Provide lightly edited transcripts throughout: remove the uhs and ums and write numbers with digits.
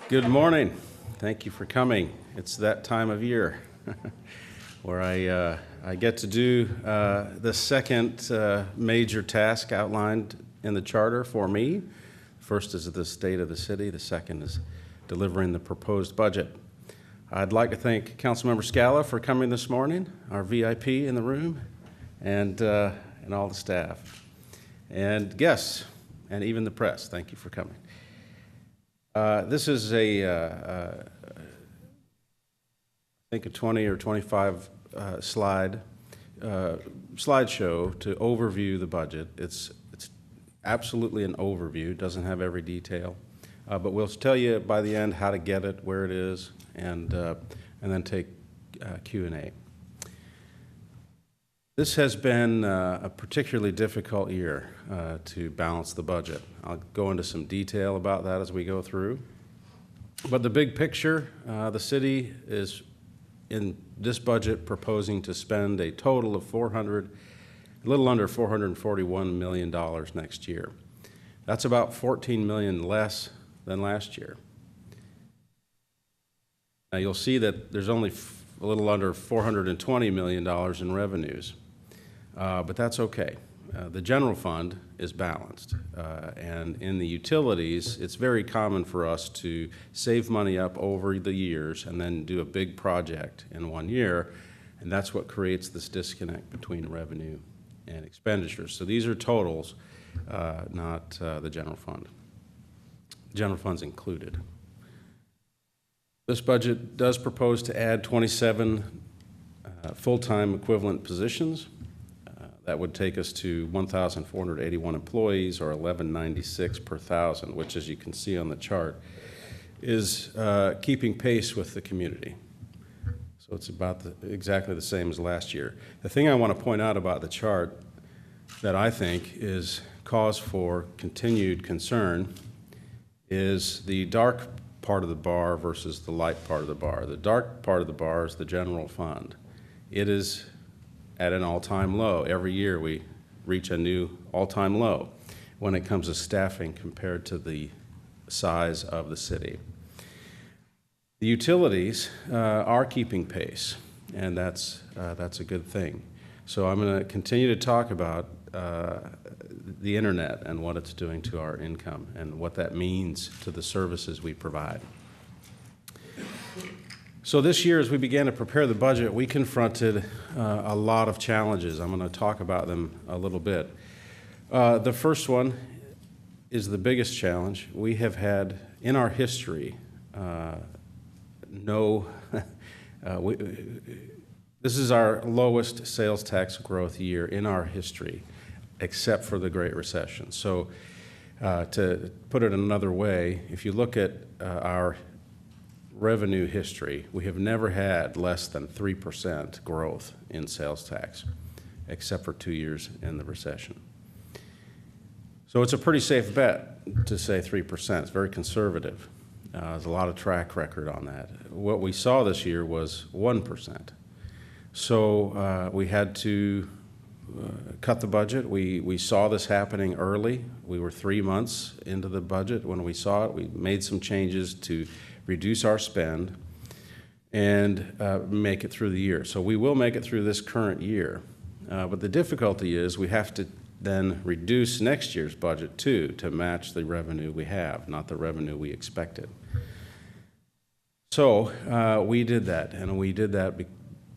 Good morning. Thank you for coming. It's that time of year where I get to do the second major task outlined in the charter for me. First is the state of the city. The second is delivering the proposed budget. I'd like to thank Councilmember Scala for coming this morning, our VIP in the room, and all the staff, and guests, and even the press. Thank you for coming. This is I think a 20 or 25 slideshow to overview the budget. It's absolutely an overview. It doesn't have every detail, but we'll tell you by the end how to get it, where it is, and then take Q&A. This has been a particularly difficult year to balance the budget. I'll go into some detail about that as we go through. But the big picture, the city is in this budget proposing to spend a total of a little under $441 million next year. That's about $14 million less than last year. Now you'll see that there's only a little under $420 million in revenues. But that's okay. The general fund is balanced. And in the utilities, it's very common for us to save money up over the years and then do a big project in 1 year. And that's what creates this disconnect between revenue and expenditures. So these are totals, not the general fund. The general fund's included. This budget does propose to add 27 full-time equivalent positions. That would take us to 1,481 employees, or 1,196 per thousand, which, as you can see on the chart, is keeping pace with the community. So it's about exactly the same as last year. The thing I want to point out about the chart that I think is cause for continued concern is the dark part of the bar versus the light part of the bar. The dark part of the bar is the general fund. It is at an all-time low. Every year we reach a new all-time low when it comes to staffing compared to the size of the city. The utilities are keeping pace, and that's a good thing. So I'm going to continue to talk about the internet and what it's doing to our income and what that means to the services we provide. So this year, as we began to prepare the budget, we confronted a lot of challenges. I'm going to talk about them a little bit. The first one is the biggest challenge. We have had, in our history, this is our lowest sales tax growth year in our history, except for the Great Recession. So to put it another way, if you look at our revenue history, we have never had less than 3% growth in sales tax, except for 2 years in the recession. So it's a pretty safe bet to say 3%. It's very conservative. There's a lot of track record on that. What we saw this year was 1%. So we had to cut the budget. We saw this happening early. We were 3 months into the budget when we saw it. We made some changes to reduce our spend, and make it through the year. So we will make it through this current year. But the difficulty is we have to then reduce next year's budget too to match the revenue we have, not the revenue we expected. So we did that, and we did that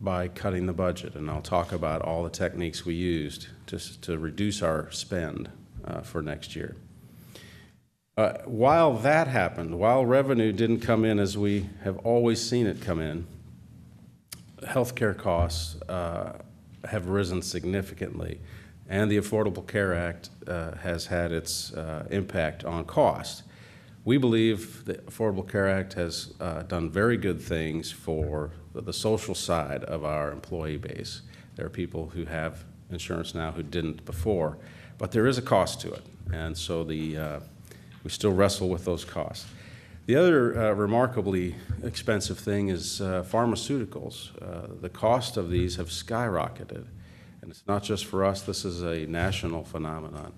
by cutting the budget. And I'll talk about all the techniques we used to reduce our spend for next year. While that happened, while revenue didn't come in as we have always seen it come in, healthcare costs have risen significantly, and the Affordable Care Act has had its impact on cost. We believe the Affordable Care Act has done very good things for the social side of our employee base. There are people who have insurance now who didn't before, but there is a cost to it, and so we still wrestle with those costs. The other remarkably expensive thing is pharmaceuticals. The cost of these have skyrocketed, and it's not just for us. This is a national phenomenon.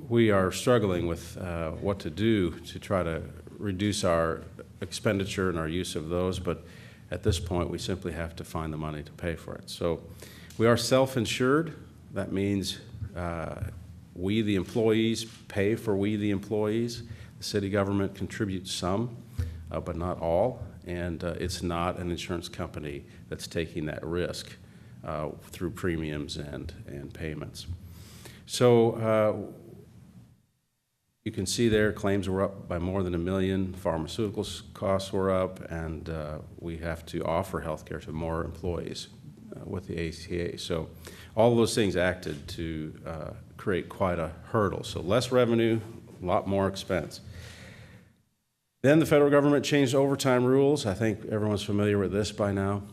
we are struggling with what to do to try to reduce our expenditure and our use of those, but at this point, we simply have to find the money to pay for it. So we are self-insured. That means we, the employees, pay for we, the employees. The city government contributes some, but not all, and it's not an insurance company that's taking that risk through premiums and payments. So you can see there claims were up by more than $1 million, pharmaceutical costs were up, and we have to offer health care to more employees with the ACA. So all of those things acted to create quite a hurdle. So less revenue, a lot more expense. Then the federal government changed overtime rules. I think everyone's familiar with this by now.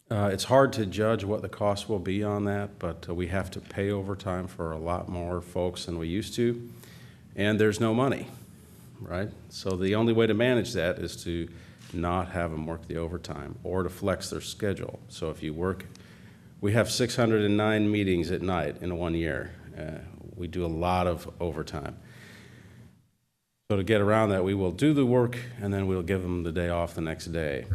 It's hard to judge what the cost will be on that, but we have to pay overtime for a lot more folks than we used to, and there's no money, right? So the only way to manage that is to not have them work the overtime or to flex their schedule. So if you work, we have 609 meetings at night in 1 year. We do a lot of overtime. So to get around that, we will do the work and then we'll give them the day off the next day,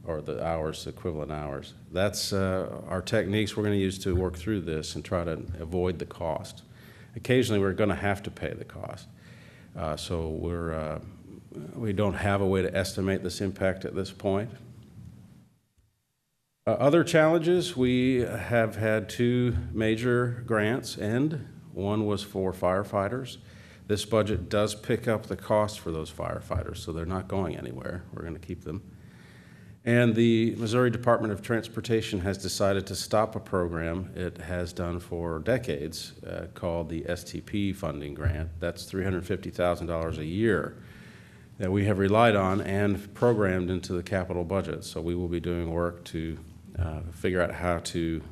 or the hours, equivalent hours. That's our techniques we're going to use to work through this and try to avoid the cost. Occasionally, we're going to have to pay the cost. So we don't have a way to estimate this impact at this point. Other challenges, we have had 2 major grants end. One was for firefighters. This budget does pick up the cost for those firefighters, so they're not going anywhere. We're going to keep them. And the Missouri Department of Transportation has decided to stop a program it has done for decades called the STP funding grant. That's $350,000 a year that we have relied on and programmed into the capital budget. So we will be doing work to figure out how to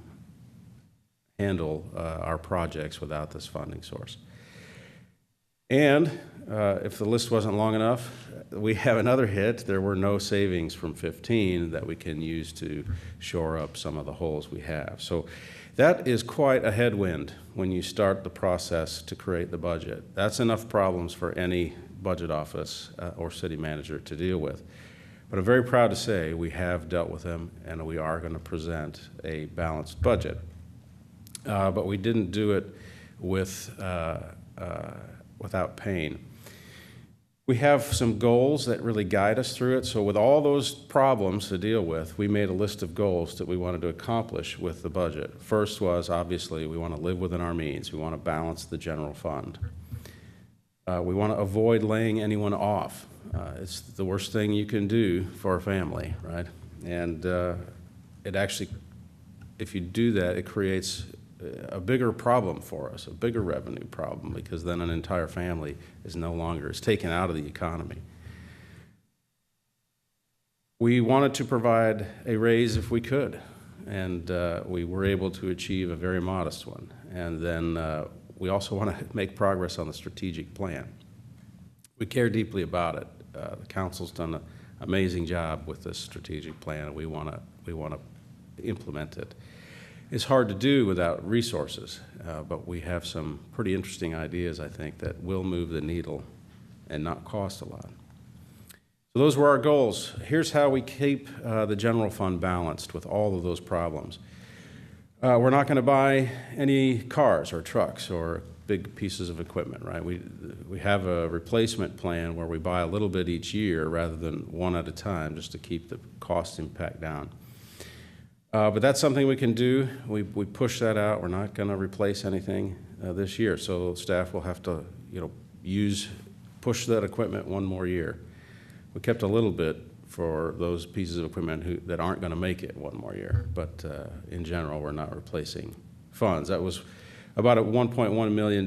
handle our projects without this funding source. And if the list wasn't long enough, we have another hit. There were no savings from 15 that we can use to shore up some of the holes we have. So that is quite a headwind when you start the process to create the budget. That's enough problems for any budget office or city manager to deal with. But I'm very proud to say we have dealt with them and we are going to present a balanced budget. But we didn't do it without pain. We have some goals that really guide us through it. So with all those problems to deal with, we made a list of goals that we wanted to accomplish with the budget. First was, obviously, we want to live within our means. We want to balance the general fund. We want to avoid laying anyone off. It's the worst thing you can do for a family, right? And it actually, if you do that, it creates a bigger problem for us, a bigger revenue problem, because then an entire family is no longer, is taken out of the economy. We wanted to provide a raise if we could, and we were able to achieve a very modest one. And then we also want to make progress on the strategic plan. We care deeply about it. The council's done an amazing job with this strategic plan, and we want to implement it. It's hard to do without resources, but we have some pretty interesting ideas, I think, that will move the needle and not cost a lot. So those were our goals. Here's how we keep the general fund balanced with all of those problems. We're not going to buy any cars or trucks or big pieces of equipment, right? We have a replacement plan where we buy a little bit each year rather than one at a time, just to keep the cost impact down. But that's something we can do. We push that out. We're not going to replace anything this year, so staff will have to, push that equipment one more year. We kept a little bit for those pieces of equipment that aren't going to make it one more year, but in general, we're not replacing funds. That was about a $1.1 million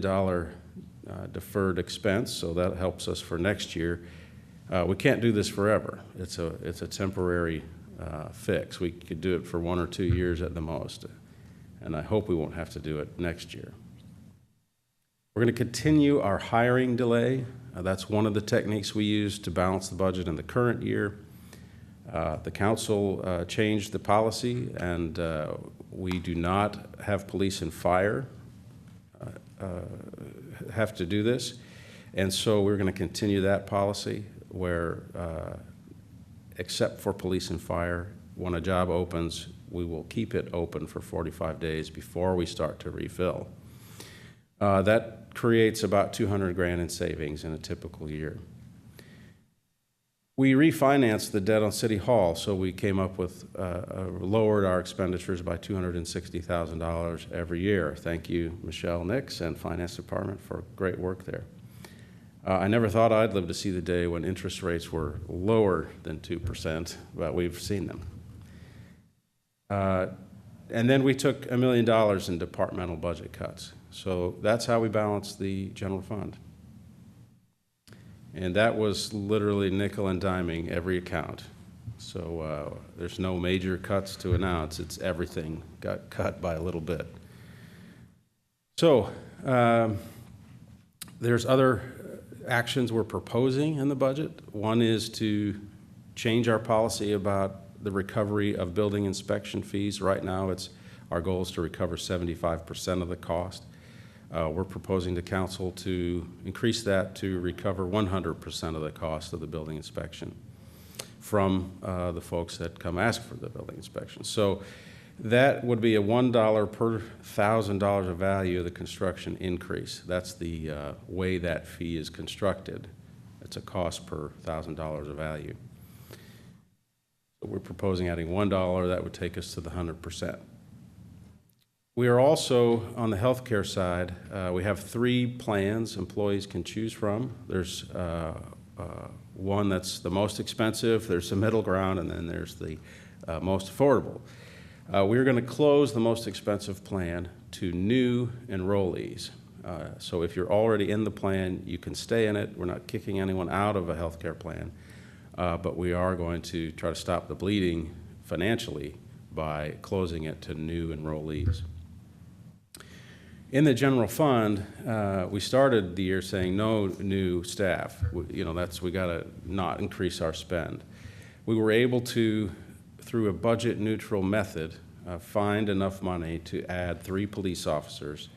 deferred expense, so that helps us for next year. We can't do this forever. It's a temporary fix. We could do it for 1 or 2 years at the most, and I hope we won't have to do it next year. We're going to continue our hiring delay. That's one of the techniques we use to balance the budget in the current year. The council changed the policy, and we do not have police and fire have to do this. And so we're going to continue that policy where, except for police and fire, when a job opens, we will keep it open for 45 days before we start to refill. That creates about $200,000 in savings in a typical year. We refinanced the debt on City Hall, so we came up with, lowered our expenditures by $260,000 every year. Thank you, Michelle Nix and Finance Department, for great work there. I never thought I'd live to see the day when interest rates were lower than 2%, but we've seen them. And then we took $1 million in departmental budget cuts. So that's how we balanced the general fund. And that was literally nickel and diming every account. So there's no major cuts to announce. It's everything got cut by a little bit. So there's other actions we're proposing in the budget. One is to change our policy about the recovery of building inspection fees. Right now, our goal is to recover 75% of the cost. We're proposing to council to increase that to recover 100% of the cost of the building inspection from the folks that come ask for the building inspection. So that would be a $1 per $1,000 of value of the construction increase. That's the way that fee is constructed. It's a cost per $1,000 of value. So we're proposing adding $1. That would take us to the 100%. We are also, on the healthcare side, we have 3 plans employees can choose from. There's one that's the most expensive, there's the middle ground, and then there's the most affordable. We're going to close the most expensive plan to new enrollees. So if you're already in the plan, you can stay in it. We're not kicking anyone out of a healthcare plan, but we are going to try to stop the bleeding financially by closing it to new enrollees. In the general fund, we started the year saying no new staff. We got to not increase our spend. We were able to, through a budget neutral method, find enough money to add 3 police officers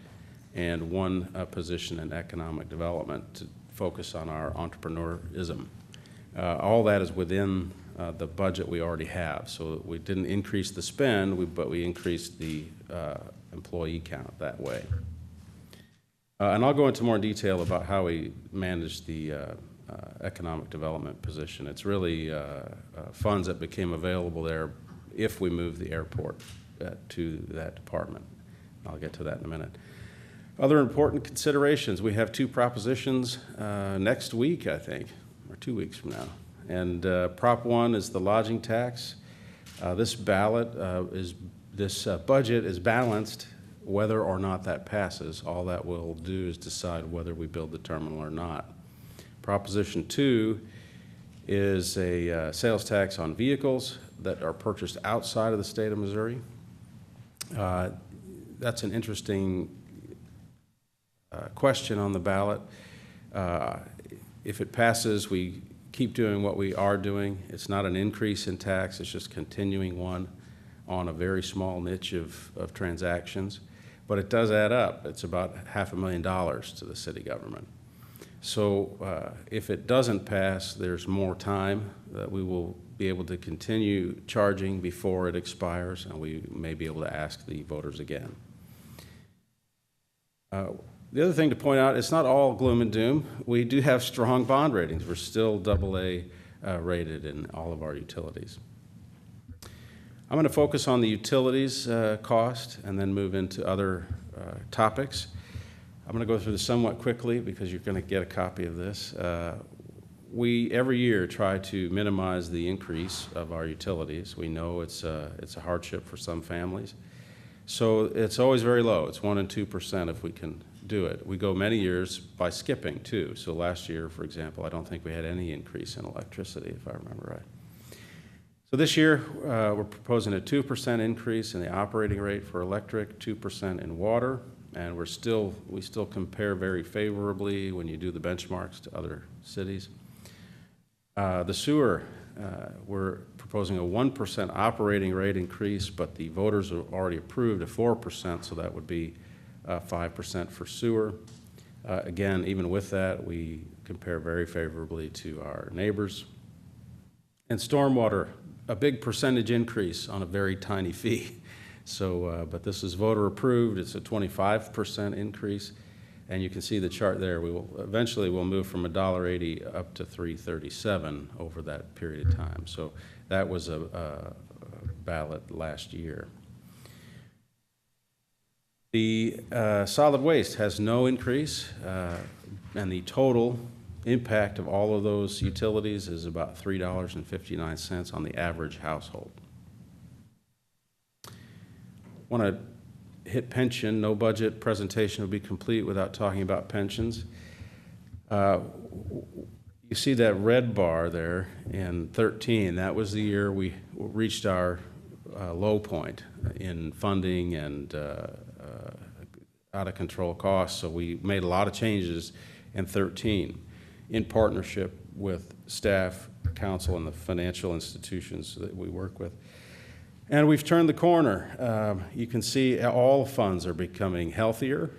and 1 position in economic development to focus on our entrepreneurism. All that is within the budget we already have. So we didn't increase the spend, but we increased the employee count that way. And I'll go into more detail about how we manage the economic development position. It's really funds that became available there if we move the airport to that department. I'll get to that in a minute. Other important considerations, we have 2 propositions next week, I think, or 2 weeks from now. And Prop 1 is the lodging tax. This budget is balanced whether or not that passes. All that will do is decide whether we build the terminal or not. Proposition 2 is a sales tax on vehicles that are purchased outside of the state of Missouri. That's an interesting question on the ballot. If it passes, we keep doing what we are doing. It's not an increase in tax, it's just continuing one on a very small niche of transactions. But it does add up. It's about $500,000 to the city government. So if it doesn't pass, there's more time that we will be able to continue charging before it expires, and we may be able to ask the voters again. The other thing to point out, it's not all gloom and doom. We do have strong bond ratings. We're still AA rated in all of our utilities. I'm going to focus on the utilities cost and then move into other topics. I'm going to go through this somewhat quickly because you're going to get a copy of this. We, every year, try to minimize the increase of our utilities. We know it's a hardship for some families. So it's always very low. It's 1% and 2% if we can do it. We go many years by skipping, too. So last year, for example, I don't think we had any increase in electricity, if I remember right. So this year, we're proposing a 2% increase in the operating rate for electric, 2% in water, and we still compare very favorably when you do the benchmarks to other cities. The sewer, we're proposing a 1% operating rate increase, but the voters have already approved a 4%, so that would be 5% for sewer. Again, even with that, we compare very favorably to our neighbors. And stormwater, a big percentage increase on a very tiny fee. So, but this is voter approved. It's a 25% increase. And you can see the chart there. We will eventually we'll move from $1.80 up to $3.37 over that period of time. So that was a ballot last year. The solid waste has no increase, and the total impact of all of those utilities is about $3.59 on the average household. Want to hit pension. No budget presentation will be complete without talking about pensions. You see that red bar there in 13. That was the year we reached our low point in funding and out of control costs. So we made a lot of changes in 13 in partnership with staff, council, and the financial institutions that we work with. And we've turned the corner. You can see all funds are becoming healthier.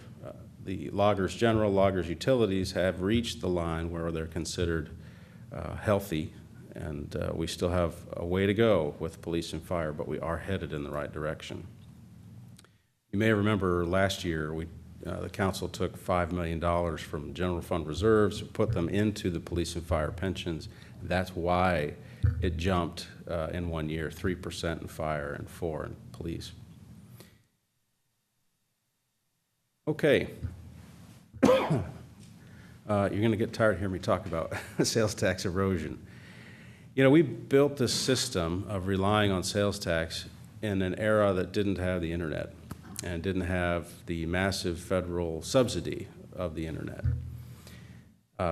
The loggers general, loggers utilities have reached the line where they're considered healthy, and we still have a way to go with police and fire, but we are headed in the right direction. You may remember last year the council took $5 million from general fund reserves, put them into the police and fire pensions. That's why it jumped in 1 year, 3% in fire and 4% in police. Okay. You're going to get tired of hearing me talk about sales tax erosion. You know, we built this system of relying on sales tax in an era that didn't have the internet and didn't have the massive federal subsidy of the internet.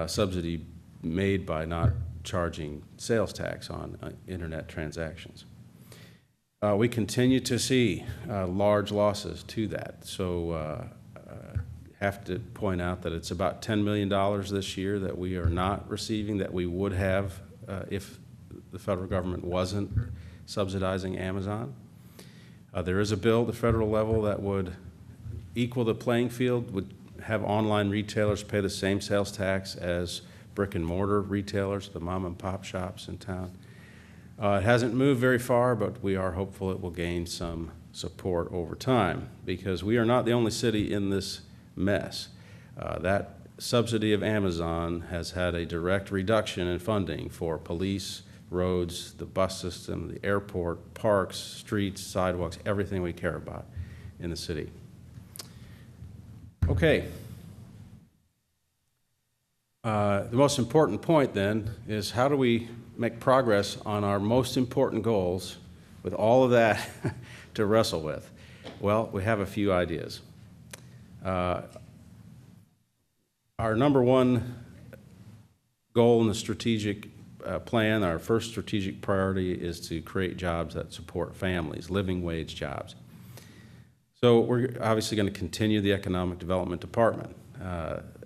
Subsidy made by not charging sales tax on internet transactions. We continue to see large losses to that. So have to point out that it's about $10 million this year that we are not receiving that we would have if the federal government wasn't subsidizing Amazon. There is a bill at the federal level that would equal the playing field, would have online retailers pay the same sales tax as brick and mortar retailers, the mom and pop shops in town. It hasn't moved very far, but we are hopeful it will gain some support over time, because we are not the only city in this mess. That subsidy of Amazon has had a direct reduction in funding for police, roads, the bus system, the airport, parks, streets, sidewalks, everything we care about in the city. Okay. The most important point then is, how do we make progress on our most important goals with all of that to wrestle with? Well, we have a few ideas. Our number one goal in the strategic plan, our first strategic priority, is to create jobs that support families, living wage jobs. So we're obviously going to continue the economic development department,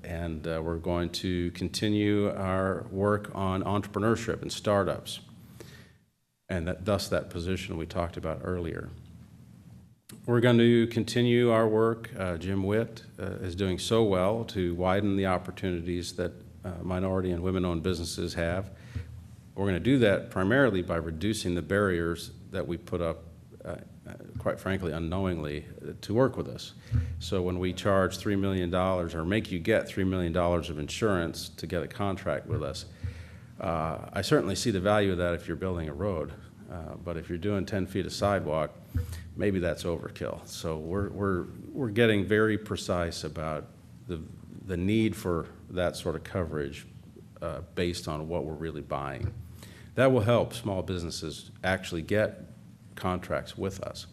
and we're going to continue our work on entrepreneurship and startups, and thus that position we talked about earlier. We're going to continue our work. Jim Witt is doing so well to widen the opportunities that minority and women-owned businesses have. We're going to do that primarily by reducing the barriers that we put up, quite frankly, unknowingly, to work with us. So when we charge $3 million or make you get $3 million of insurance to get a contract with us, I certainly see the value of that if you're building a road. But if you're doing 10 feet of sidewalk, maybe that's overkill. So we're getting very precise about the need for that sort of coverage based on what we're really buying. That will help small businesses actually get contracts with us.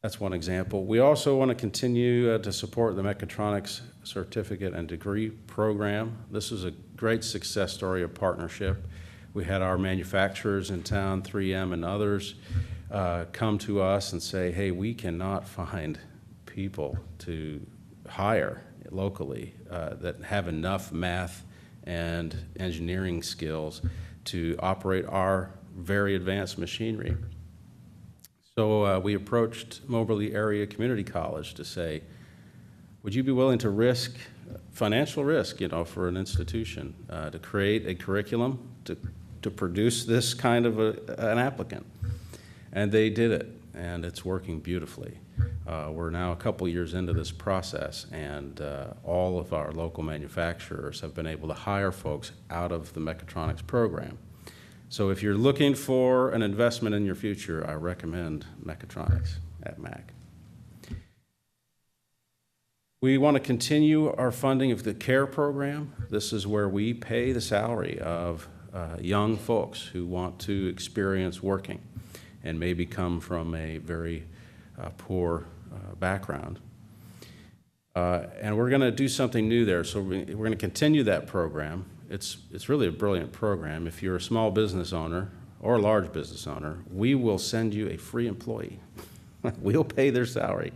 That's one example. We also want to continue to support the Mechatronics Certificate and Degree Program. This is a great success story of partnership. We had our manufacturers in town, 3M and others, come to us and say, hey, we cannot find people to hire locally that have enough math and engineering skills to operate our very advanced machinery. So we approached Moberly Area Community College to say, would you be willing to risk financial risk, for an institution to create a curriculum to produce this kind of an applicant? And they did it, and it's working beautifully. We're now a couple years into this process, and all of our local manufacturers have been able to hire folks out of the mechatronics program. So if you're looking for an investment in your future, I recommend mechatronics at Mac. We want to continue our funding of the CARE program. This is where we pay the salary of young folks who want to experience working and maybe come from a very poor background. And we're going to do something new there. So we're going to continue that program. It's really a brilliant program. If you're a small business owner or a large business owner, we will send you a free employee. We'll pay their salary.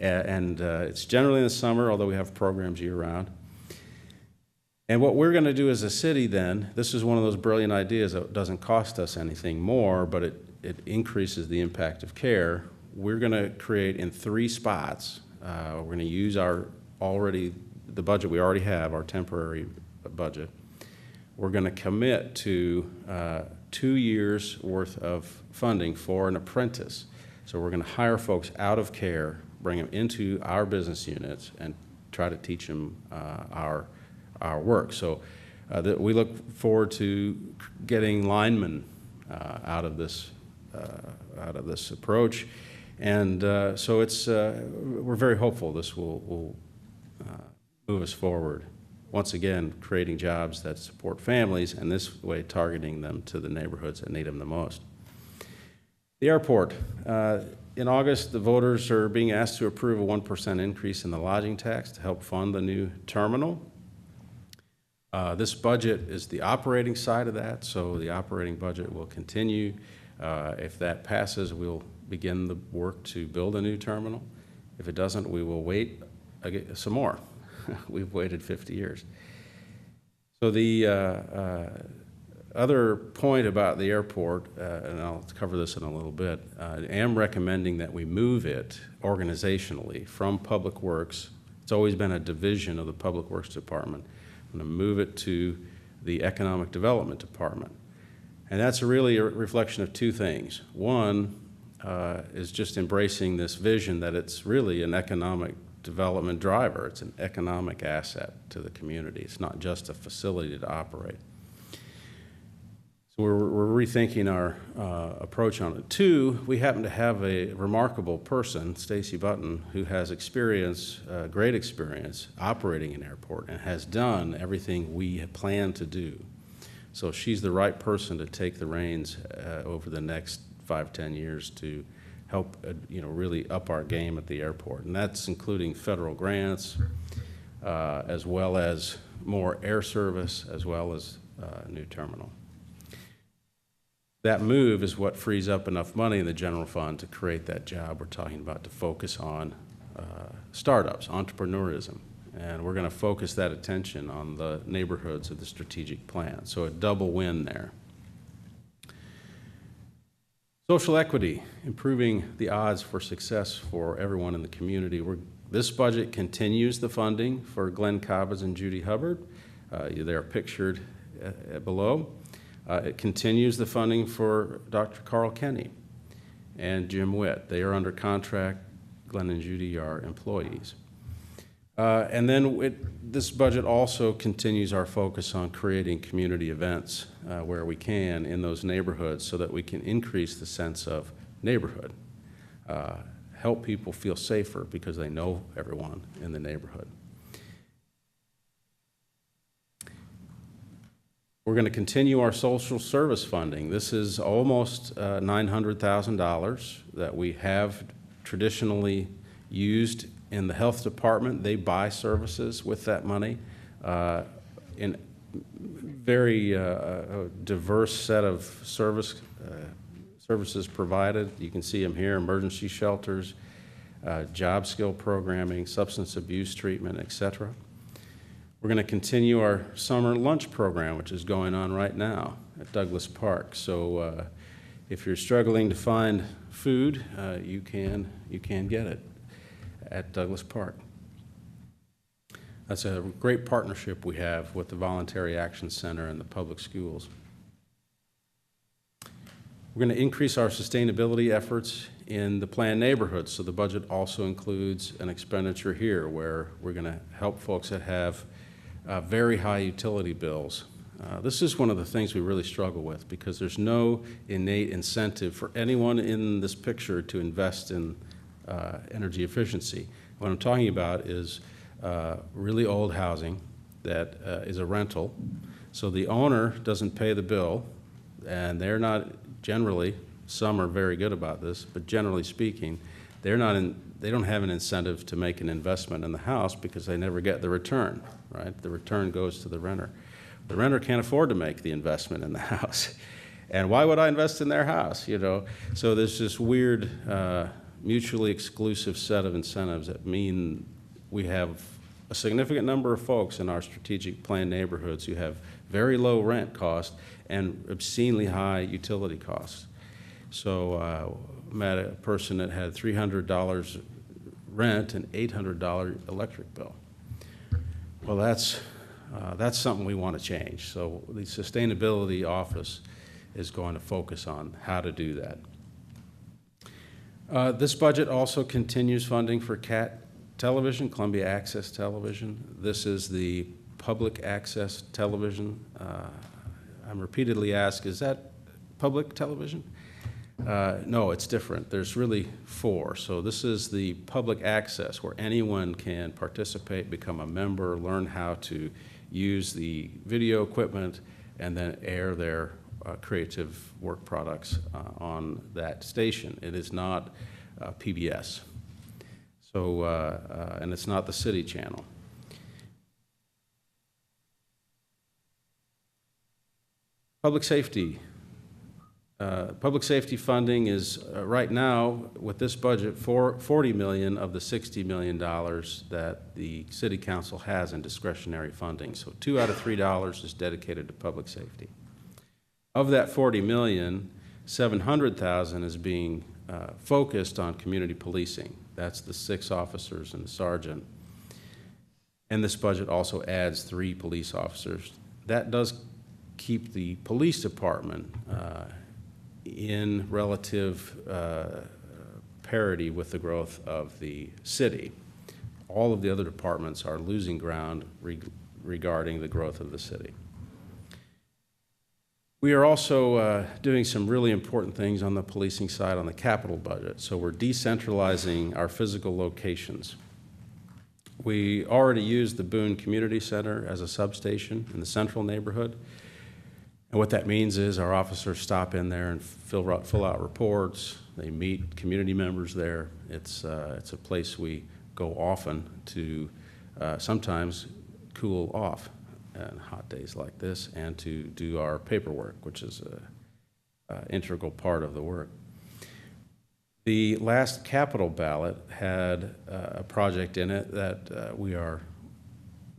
And it's generally in the summer, although we have programs year-round. And what we're going to do as a city then, this is one of those brilliant ideas that doesn't cost us anything more, but it increases the impact of CARE. We're going to create in 3 spots. We're going to use the budget we already have, our temporary budget. We're going to commit to 2 years worth of funding for an apprentice. So we're going to hire folks out of CARE, bring them into our business units, and try to teach them our work. So we look forward to getting linemen out of this approach, and so we're very hopeful this will move us forward. Once again, creating jobs that support families, and this way targeting them to the neighborhoods that need them the most. The airport. In August, the voters are being asked to approve a 1% increase in the lodging tax to help fund the new terminal. This budget is the operating side of that, so the operating budget will continue. If that passes, we'll begin the work to build a new terminal. If it doesn't, we will wait some more. We've waited 50 years. So the other point about the airport, and I'll cover this in a little bit, I am recommending that we move it organizationally from Public Works. It's always been a division of the Public Works Department. I'm going to move it to the Economic Development Department. And that's really a reflection of 2 things. One is just embracing this vision that it's really an economic development driver. It's an economic asset to the community. It's not just a facility to operate. So we're rethinking our approach on it. 2, we happen to have a remarkable person, Stacy Button, who has experience, great experience, operating an airport and has done everything we had planned to do. So she's the right person to take the reins over the next 5-10 years to help really up our game at the airport. And that's including federal grants, as well as more air service, as well as a new terminal. That move is what frees up enough money in the general fund to create that job we're talking about, to focus on startups, entrepreneurism. And we're going to focus that attention on the neighborhoods of the strategic plan. So a double win there. Social equity, improving the odds for success for everyone in the community. This budget continues the funding for Glenn Cobbins and Judy Hubbard. They are pictured below. It continues the funding for Dr. Carl Kenny and Jim Witt. They are under contract. Glenn and Judy are employees. And then this budget also continues our focus on creating community events where we can in those neighborhoods so that we can increase the sense of neighborhood, help people feel safer because they know everyone in the neighborhood. We're going to continue our social service funding. This is almost $900,000 that we have traditionally used in the health department. They buy services with that money in very diverse set of services provided. You can see them here: emergency shelters, job skill programming, substance abuse treatment, etc. We're going to continue our summer lunch program, which is going on right now at Douglas Park. So if you're struggling to find food, you can get it at Douglas Park. That's a great partnership we have with the Voluntary Action Center and the public schools. We're going to increase our sustainability efforts in the planned neighborhoods, so the budget also includes an expenditure here where we're going to help folks that have very high utility bills. This is one of the things we really struggle with because there's no innate incentive for anyone in this picture to invest in energy efficiency. What I'm talking about is really old housing that is a rental, so the owner doesn't pay the bill, and they're not generally, some are very good about this, but generally speaking, they don't have an incentive to make an investment in the house because they never get the return, right? The return goes to the renter. The renter can't afford to make the investment in the house. And why would I invest in their house, you know? So there's this weird mutually exclusive set of incentives that mean we have a significant number of folks in our strategic plan neighborhoods who have very low rent costs and obscenely high utility costs. So I met a person that had $300 rent and $800 electric bill. Well, that's something we want to change. So the Sustainability Office is going to focus on how to do that. This budget also continues funding for CAT television, Columbia Access Television. This is the public access television. I'm repeatedly asked, is that public television? No, it's different. There's really four. So this is the public access where anyone can participate, become a member, learn how to use the video equipment, and then air their creative work products on that station. It is not PBS. So, and it's not the city channel. Public safety. Public safety funding is right now with this budget $40 million of the $60 million that the City Council has in discretionary funding. So $2 out of $3 is dedicated to public safety. Of that $40 million, $700,000 is being focused on community policing. That's the 6 officers and the sergeant. And this budget also adds 3 police officers. That does keep the police department in relative parity with the growth of the city. All of the other departments are losing ground regarding the growth of the city. We are also doing some really important things on the policing side on the capital budget. So we're decentralizing our physical locations. We already use the Boone Community Center as a substation in the central neighborhood. And what that means is our officers stop in there and fill out reports. They meet community members there. It's a place we go often to sometimes cool off on hot days like this and to do our paperwork, which is an integral part of the work. The last capital ballot had a project in it that we are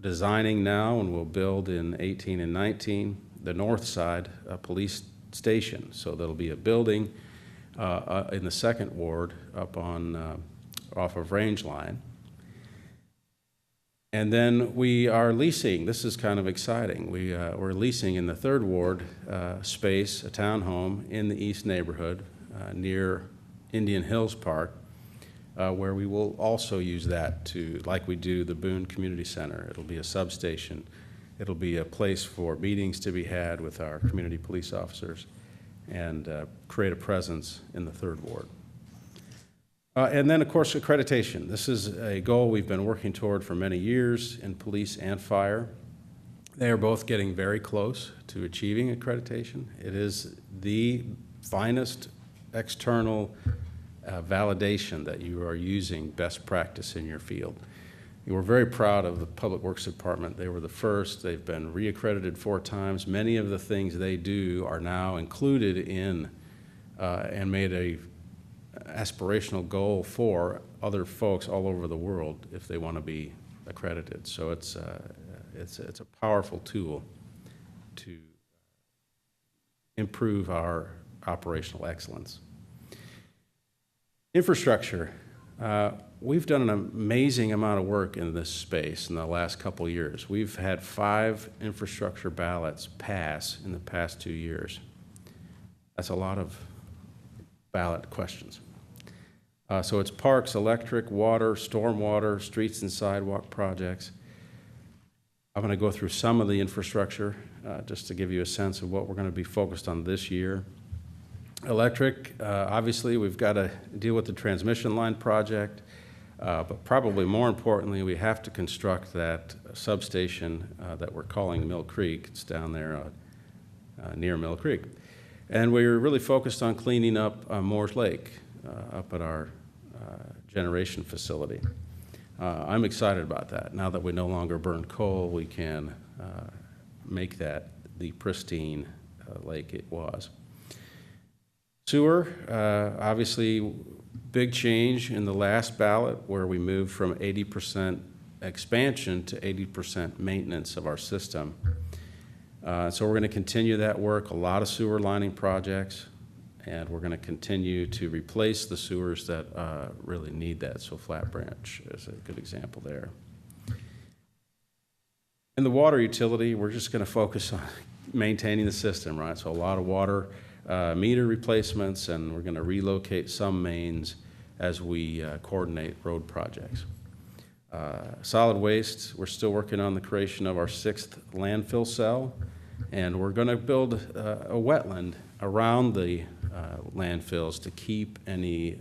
designing now and will build in 18 and 19. The north side police station. So there'll be a building in the 2nd Ward up on off of Range Line. And then we are leasing. This is kind of exciting. We're leasing in the 3rd Ward space, a townhome in the east neighborhood near Indian Hills Park, where we will also use that to, like we do the Boone Community Center. It'll be a substation. It'll be a place for meetings to be had with our community police officers and create a presence in the 3rd Ward. And then, of course, accreditation. This is a goal we've been working toward for many years in police and fire. They are both getting very close to achieving accreditation. It is the finest external validation that you are using best practice in your field. We're very proud of the Public Works Department. They were the first. They've been reaccredited 4 times. Many of the things they do are now included in and made a aspirational goal for other folks all over the world if they want to be accredited. So it's a powerful tool to improve our operational excellence. Infrastructure. We've done an amazing amount of work in this space in the last couple of years. We've had 5 infrastructure ballots pass in the past 2 years. That's a lot of ballot questions. So it's parks, electric, water, stormwater, streets and sidewalk projects. I'm going to go through some of the infrastructure just to give you a sense of what we're going to be focused on this year. Electric, obviously, we've got to deal with the transmission line project, but probably more importantly, we have to construct that substation that we're calling Mill Creek. It's down there near Mill Creek. And we're really focused on cleaning up Moores Lake up at our generation facility. I'm excited about that. Now that we no longer burn coal, we can make that the pristine lake it was. Sewer, obviously, big change in the last ballot where we moved from 80% expansion to 80% maintenance of our system. So we're going to continue that work, a lot of sewer lining projects, and we're going to continue to replace the sewers that really need that. So Flat Branch is a good example there. In the water utility, we're just going to focus on maintaining the system, right? So a lot of water meter replacements, and we're going to relocate some mains as we coordinate road projects. Solid waste, we're still working on the creation of our 6th landfill cell, and we're going to build a wetland around the landfills to keep any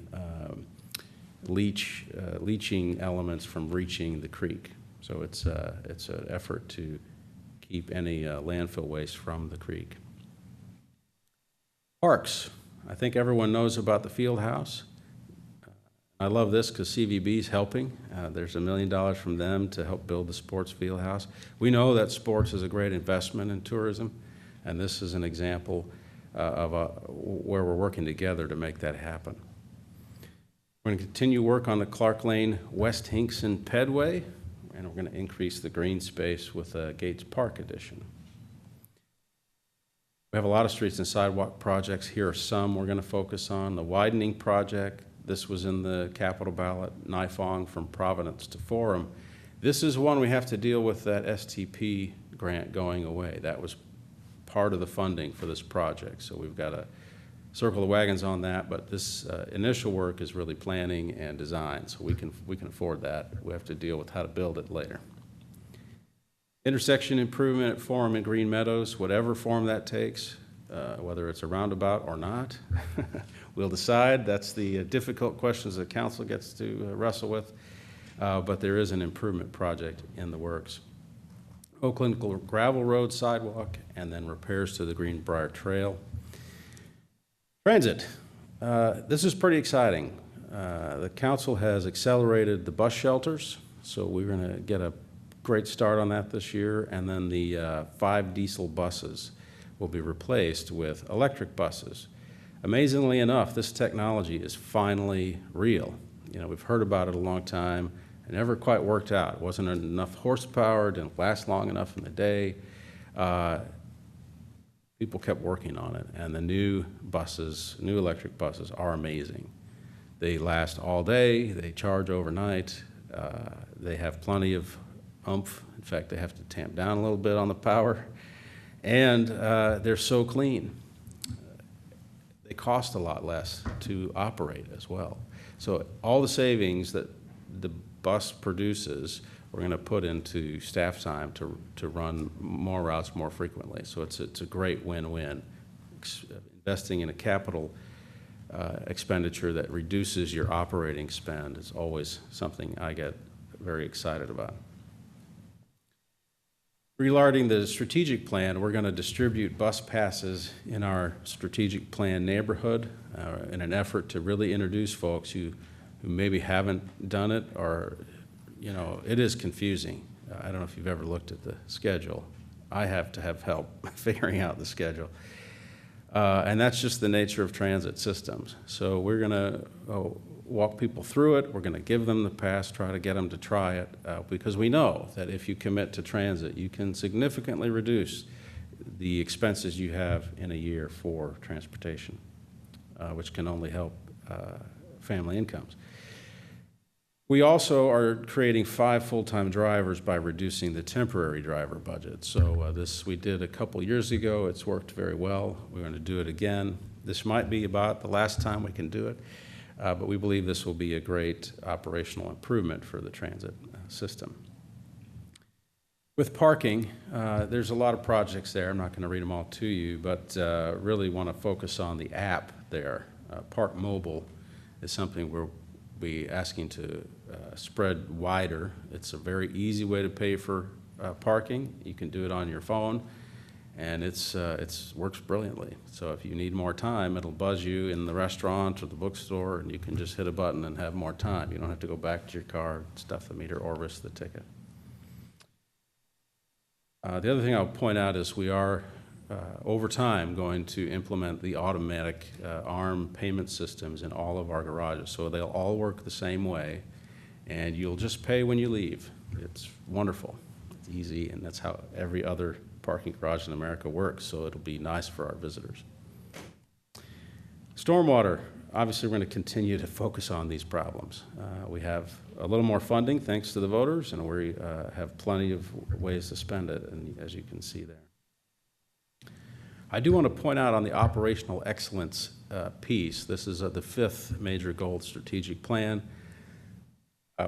leaching elements from reaching the creek. So it's an effort to keep any landfill waste from the creek. Parks. I think everyone knows about the field house. I love this because CVB is helping. There's $1 million from them to help build the sports field house. We know that sports is a great investment in tourism, and this is an example of where we're working together to make that happen. We're going to continue work on the Clark Lane West Hinkson Pedway, and we're going to increase the green space with a Gates Park addition. We have a lot of streets and sidewalk projects. Here are some we're going to focus on. The widening project, this was in the capital ballot, Nifong from Providence to Forum. This is one we have to deal with that STP grant going away. That was part of the funding for this project. So we've got to circle the wagons on that, but this initial work is really planning and design, so we can afford that. We have to deal with how to build it later. Intersection improvement at Forum and Green Meadows, whatever form that takes, whether it's a roundabout or not, we'll decide. That's the difficult questions the council gets to wrestle with, but there is an improvement project in the works. Oakland Gravel Road sidewalk, and then repairs to the Greenbrier Trail. Transit. This is pretty exciting. The council has accelerated the bus shelters, so we're going to get a great start on that this year, and then the 5 diesel buses will be replaced with electric buses. Amazingly enough, this technology is finally real. You know, we've heard about it a long time. It never quite worked out. It wasn't enough horsepower, didn't last long enough in the day. People kept working on it, and the new buses, new electric buses, are amazing. They last all day, they charge overnight, they have plenty of oomph. In fact, they have to tamp down a little bit on the power, and they're so clean. They cost a lot less to operate as well. So all the savings that the bus produces, we're going to put into staff time to run more routes more frequently. So it's a great win-win. Investing in a capital expenditure that reduces your operating spend is always something I get very excited about. Regarding the strategic plan, we're going to distribute bus passes in our strategic plan neighborhood in an effort to really introduce folks who maybe haven't done it, or, you know, it is confusing. I don't know if you've ever looked at the schedule. I have to have help figuring out the schedule. And that's just the nature of transit systems. So we're going to walk people through it. We're going to give them the pass, try to get them to try it, because we know that if you commit to transit, you can significantly reduce the expenses you have in a year for transportation, which can only help family incomes. We also are creating 5 full-time drivers by reducing the temporary driver budget. So this we did a couple years ago. It's worked very well. We're going to do it again. This might be about the last time we can do it, but we believe this will be a great operational improvement for the transit system. With parking, there's a lot of projects there. I'm not going to read them all to you, but really want to focus on the app there. Park Mobile is something we'll be asking to spread wider. It's a very easy way to pay for parking. You can do it on your phone, and it's works brilliantly. So if you need more time, it'll buzz you in the restaurant or the bookstore, and you can just hit a button and have more time. You don't have to go back to your car, stuff the meter, or risk the ticket. The other thing I'll point out is we are, over time, going to implement the automatic ARM payment systems in all of our garages. So they'll all work the same way, and you'll just pay when you leave. It's wonderful. It's easy, and that's how every other parking garage in America works, so it'll be nice for our visitors. Stormwater. Obviously, we're going to continue to focus on these problems. We have a little more funding thanks to the voters, and we have plenty of ways to spend it, and as you can see there. I do want to point out on the operational excellence piece, this is the 5th major goal strategic plan.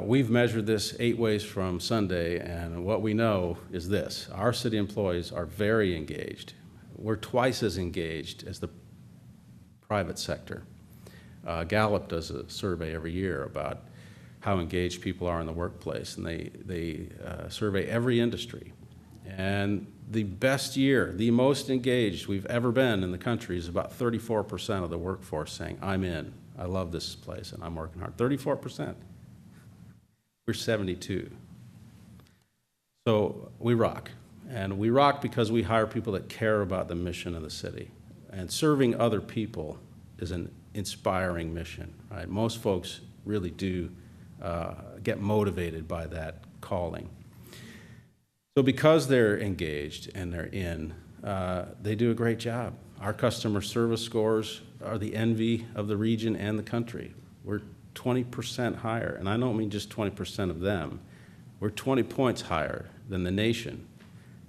We've measured this 8 ways from Sunday, and what we know is this. Our city employees are very engaged. We're twice as engaged as the private sector. Gallup does a survey every year about how engaged people are in the workplace, and they survey every industry. And the best year, the most engaged we've ever been in the country is about 34% of the workforce saying, I'm in, I love this place, and I'm working hard. 34%. We're 72. So we rock. And we rock because we hire people that care about the mission of the city. And serving other people is an inspiring mission, right? Most folks really do get motivated by that calling. So because they're engaged and they're in, they do a great job. Our customer service scores are the envy of the region and the country. We're 20% higher, and I don't mean just 20% of them. We're 20 points higher than the nation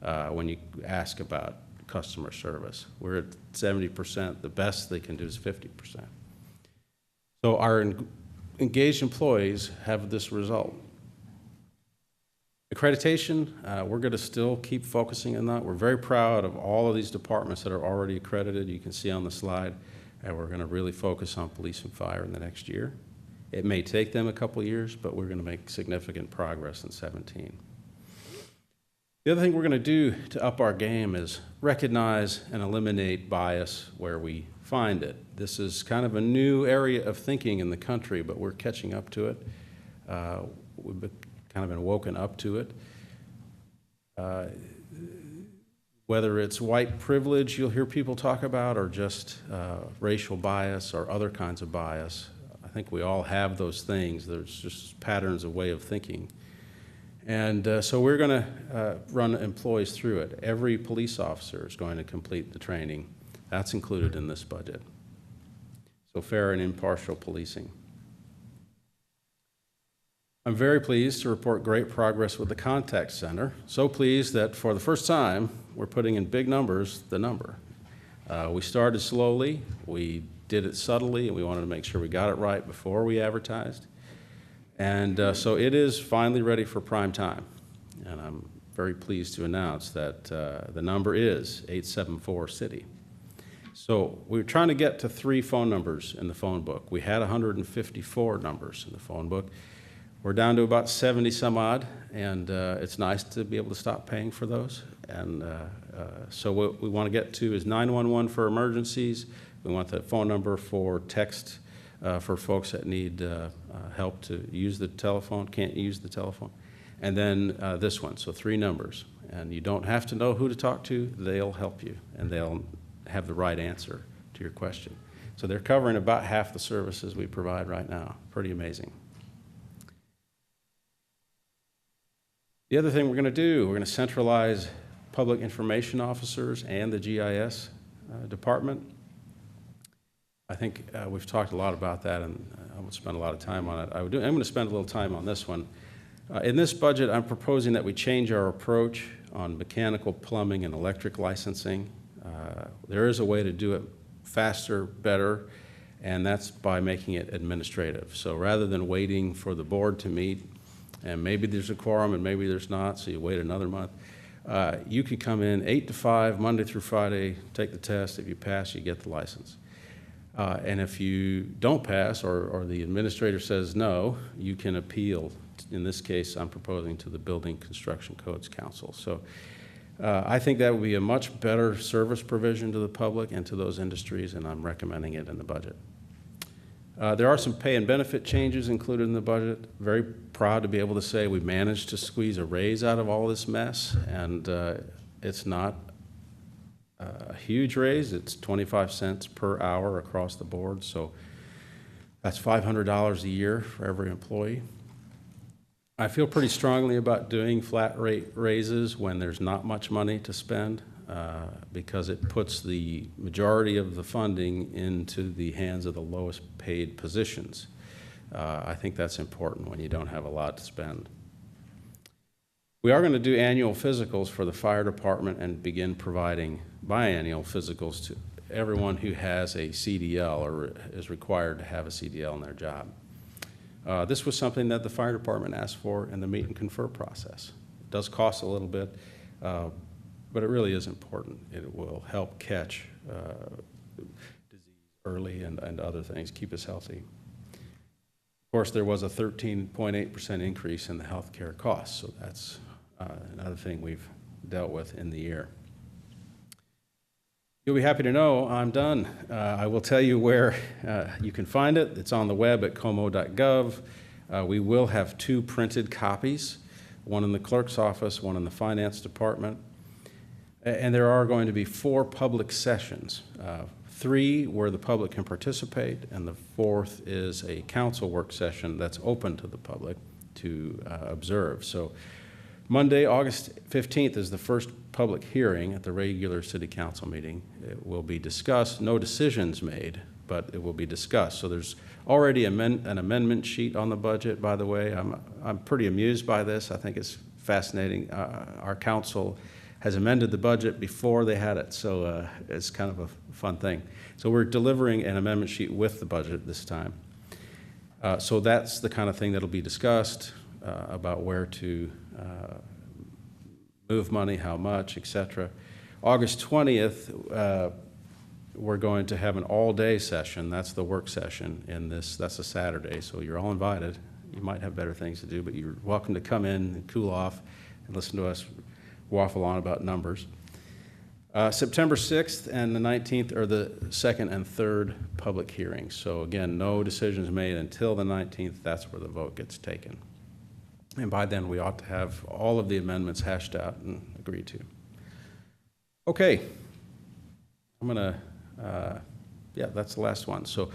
when you ask about customer service. We're at 70%. The best they can do is 50%. So our engaged employees have this result. Accreditation, we're going to still keep focusing on that. We're very proud of all of these departments that are already accredited. You can see on the slide, and we're going to really focus on police and fire in the next year. It may take them a couple years, but we're going to make significant progress in 17. The other thing we're going to do to up our game is recognize and eliminate bias where we find it. This is kind of a new area of thinking in the country, but we're catching up to it. We've kind of been woken up to it. Whether it's white privilege you'll hear people talk about, or just racial bias or other kinds of bias, I think we all have those things. There's just patterns of way of thinking. And so we're going to run employees through it. Every police officer is going to complete the training. That's included in this budget. So fair and impartial policing. I'm very pleased to report great progress with the contact center. So pleased that for the first time, we're putting in big numbers the number. We started slowly. We did it subtly, and we wanted to make sure we got it right before we advertised. And so it is finally ready for prime time. And I'm very pleased to announce that the number is 874-CITY. So we were trying to get to 3 phone numbers in the phone book. We had 154 numbers in the phone book. We're down to about 70 some odd, and it's nice to be able to stop paying for those. And so what we want to get to is 911 for emergencies. We want the phone number for text for folks that need help to use the telephone, can't use the telephone. And then this one, so 3 numbers. And you don't have to know who to talk to. They'll help you, and they'll have the right answer to your question. So they're covering about half the services we provide right now. Pretty amazing. The other thing we're going to do, we're going to centralize public information officers and the GIS department. I think we've talked a lot about that, and I won't spend a lot of time on it. I'm going to spend a little time on this one. In this budget, I'm proposing that we change our approach on mechanical, plumbing, and electric licensing. There is a way to do it faster, better, and that's by making it administrative. So rather than waiting for the board to meet, and maybe there's a quorum and maybe there's not, so you wait another month, you could come in 8 to 5, Monday through Friday, take the test. If you pass, you get the license. And if you don't pass, or the administrator says no, you can appeal. In this case, I'm proposing to the Building Construction Codes Council. So I think that would be a much better service provision to the public and to those industries, and I'm recommending it in the budget. There are some pay and benefit changes included in the budget. Very proud to be able to say we managed to squeeze a raise out of all this mess, and it's not a huge raise. It's 25 cents per hour across the board, so that's $500 a year for every employee. I feel pretty strongly about doing flat rate raises when there's not much money to spend, because it puts the majority of the funding into the hands of the lowest paid positions. I think that's important when you don't have a lot to spend. We are going to do annual physicals for the fire department and begin providing biannual physicals to everyone who has a CDL or is required to have a CDL in their job. This was something that the fire department asked for in the meet and confer process. It does cost a little bit, but it really is important. It will help catch disease early and other things, keep us healthy. Of course, there was a 13.8% increase in the health care costs, so that's another thing we've dealt with in the year. You'll be happy to know I'm done. I will tell you where you can find it. It's on the web at como.gov. We will have 2 printed copies, one in the clerk's office, one in the finance department. And there are going to be 4 public sessions, 3 where the public can participate, and the 4th is a council work session that's open to the public to observe. So Monday, August 15th is the first public hearing at the regular city council meeting. It will be discussed, no decisions made, but it will be discussed. So there's already an amendment sheet on the budget, by the way. I'm pretty amused by this. I think it's fascinating. Our council has amended the budget before they had it, so it's kind of a fun thing. So we're delivering an amendment sheet with the budget this time. So that's the kind of thing that'll be discussed about where to move money, how much, etc. August 20th, we're going to have an all-day session. That's the work session in this. That's a Saturday, so you're all invited. You might have better things to do, but you're welcome to come in and cool off and listen to us waffle on about numbers. September 6th and the 19th are the 2nd and 3rd public hearings. So again, no decisions made until the 19th. That's where the vote gets taken. And by then, we ought to have all of the amendments hashed out and agreed to. Okay. I'm going to, yeah, that's the last one. So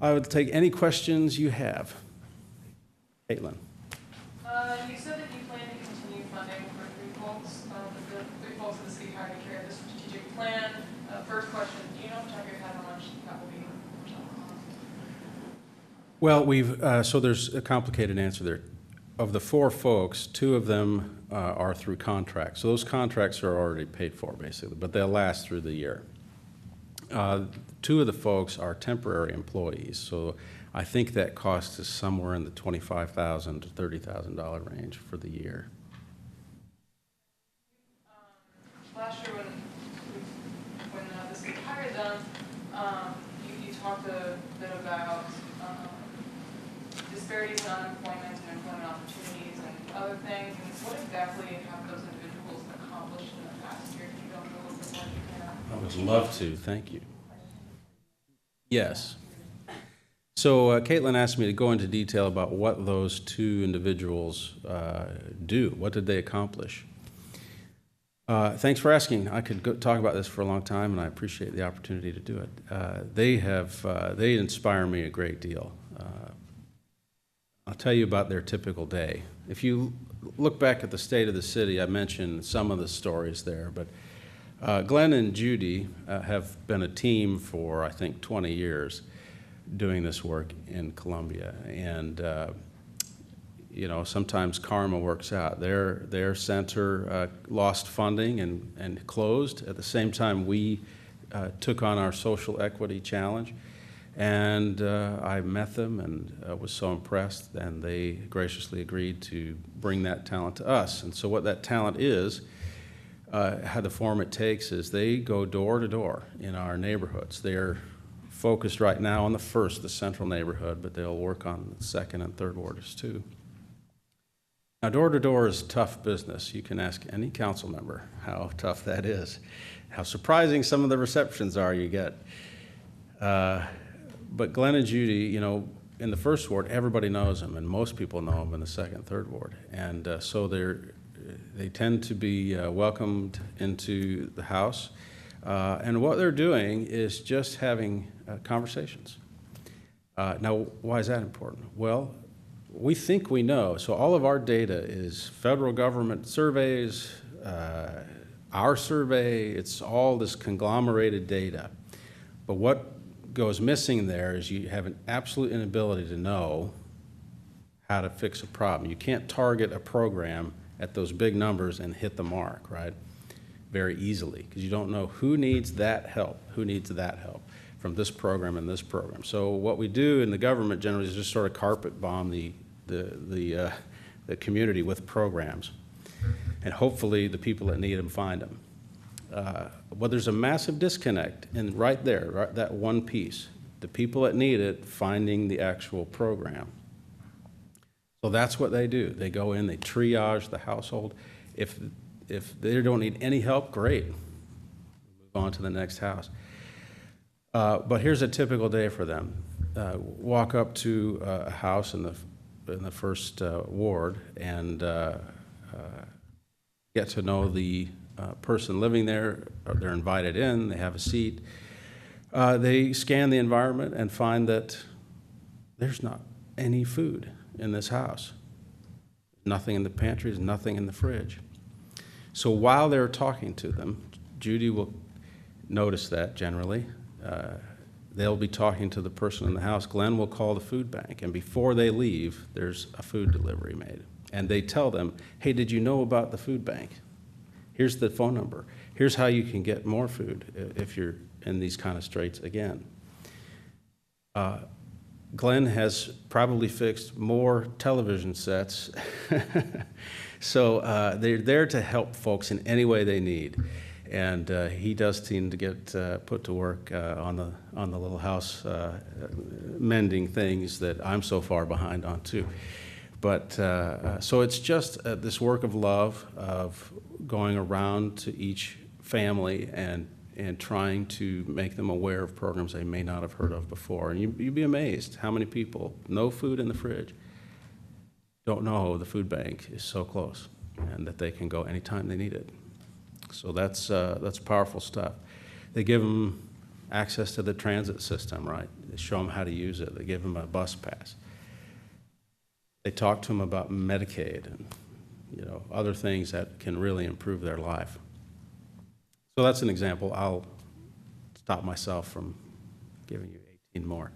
I would take any questions you have. Caitlin. You said that you plan to continue funding for 3 folks, the 3 folks of the city hire to carry out the strategic plan. First question, do you know off the top of your head how much that will be? Well, so there's a complicated answer there. Of the 4 folks, 2 of them are through contracts. So those contracts are already paid for, basically, but they'll last through the year. 2 of the folks are temporary employees, so I think that cost is somewhere in the $25,000 to $30,000 range for the year. Last year when the city hired them, you talked a bit about disparities in unemployment and employment opportunities and other things. And what exactly have those individuals accomplished in the past year? Can you go into a little bit more detail? I would love to. Thank you. Yes. So Caitlin asked me to go into detail about what those 2 individuals do. What did they accomplish? Thanks for asking. I could talk about this for a long time, and I appreciate the opportunity to do it. They inspire me a great deal. I'll tell you about their typical day. If you look back at the state of the city, I mentioned some of the stories there, but Glenn and Judy have been a team for, I think, 20 years doing this work in Columbia. And, you know, sometimes karma works out. Their center lost funding and closed. At the same time, we took on our social equity challenge. And I met them and was so impressed, and they graciously agreed to bring that talent to us. And so what that talent is, how the form it takes is they go door to door in our neighborhoods. They're focused right now on the central neighborhood, but they'll work on the second and third wards too. Now, door to door is tough business. You can ask any council member how tough that is, how surprising some of the receptions are you get. But Glenn and Judy, you know, in the first ward, everybody knows them, and most people know them in the second, third ward. And so they tend to be welcomed into the house. And what they're doing is just having conversations. Now, why is that important? Well, we think we know. So all of our data is federal government surveys, our survey, it's all this conglomerated data. But what goes missing there is you have an absolute inability to know how to fix a problem. You can't target a program at those big numbers and hit the mark, right, very easily, because you don't know who needs that help from this program and this program. So what we do in the government generally is just sort of carpet bomb the community with programs, and hopefully the people that need them find them. Well, there's a massive disconnect in right there, right, that one piece, the people that need it finding the actual program. So that's what they do. They go in, they triage the household. If they don't need any help, great. Move on to the next house. But here's a typical day for them. Walk up to a house in the first ward and get to know the person living there. They're invited in, they have a seat. They scan the environment and find that there's not any food in this house. Nothing in the pantries, nothing in the fridge. So while they're talking to them, Judy will notice that generally. They'll be talking to the person in the house. Glenn will call the food bank, and before they leave, there's a food delivery made. And they tell them, hey, did you know about the food bank? Here's the phone number. Here's how you can get more food if you're in these kind of straits again. Glenn has probably fixed more television sets. So they're there to help folks in any way they need. And he does seem to get put to work on the little house mending things that I'm so far behind on too. But so it's just this work of love, of going around to each family and trying to make them aware of programs they may not have heard of before. And you'd be amazed how many people, no food in the fridge, don't know the food bank is so close and that they can go anytime they need it. So that's powerful stuff. They give them access to the transit system, right? They show them how to use it. They give them a bus pass. They talk to them about Medicaid and, you know, other things that can really improve their life. So that's an example. I'll stop myself from giving you 18 more.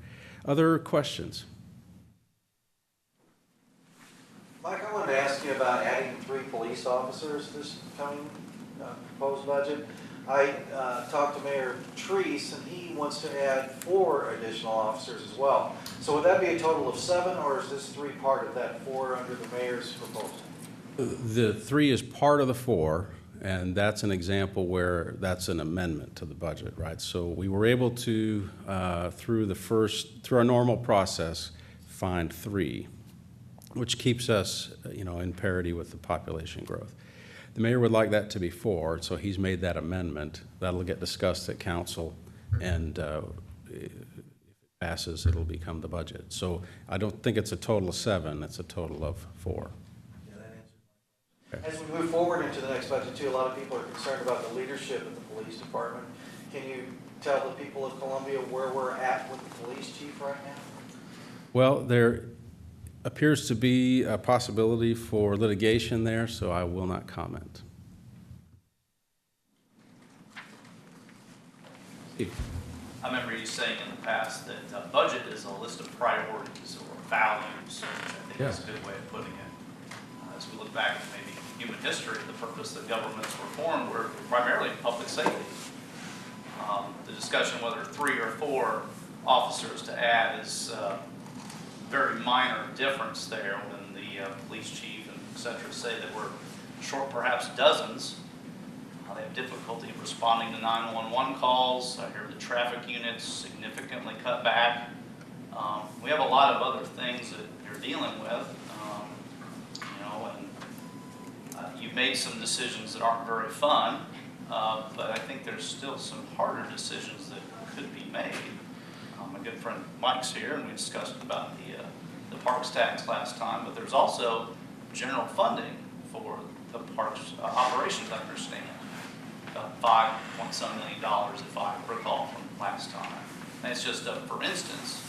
Other questions? Mike, I wanted to ask you about adding 3 police officers this coming proposed budget. I talked to Mayor Treese, and he wants to add 4 additional officers as well. So would that be a total of 7, or is this 3 part of that 4 under the mayor's proposal? The 3 is part of the 4, and that's an example where that's an amendment to the budget, right? So we were able to, through our normal process, find 3, which keeps us, you know, in parity with the population growth. The mayor would like that to be 4, so he's made that amendment. That'll get discussed at council, and if it passes, it'll become the budget. So I don't think it's a total of 7, it's a total of 4. Yeah, that answers my question. As we move forward into the next budget too, a lot of people are concerned about the leadership of the police department. Can you tell the people of Columbia where we're at with the police chief right now? Well, there appears to be a possibility for litigation there, so I will not comment. I remember you saying in the past that budget is a list of priorities or values, which I think is a good way of putting it. As we look back at maybe human history, the purpose that governments were formed were primarily public safety. The discussion whether 3 or 4 officers to add is very minor difference there when the police chief and et cetera say that we're short perhaps dozens. They have difficulty responding to 911 calls. I hear the traffic units significantly cut back. We have a lot of other things that you're dealing with, and you've made some decisions that aren't very fun, but I think there's still some harder decisions that could be made. My good friend Mike's here, and we discussed about the parks tax last time, but there's also general funding for the parks operations, I understand. About $5.some million, if I recall from last time. And it's just for instance.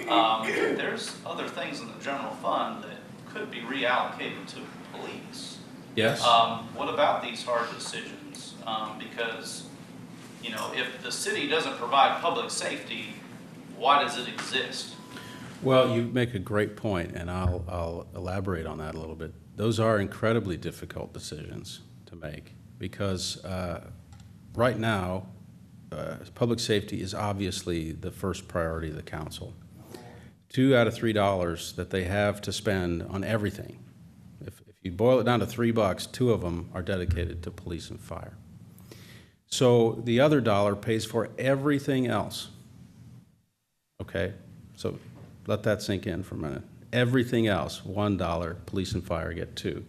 There's other things in the general fund that could be reallocated to police. Yes. What about these hard decisions? Because, if the city doesn't provide public safety, why does it exist? Well, you make a great point, and I'll elaborate on that a little bit. Those are incredibly difficult decisions to make because right now, public safety is obviously the first priority of the council. $2 out of $3 that they have to spend on everything. If you boil it down to $3, 2 of them are dedicated to police and fire. So the other dollar pays for everything else. Okay, so let that sink in for a minute. Everything else, $1, police and fire get 2.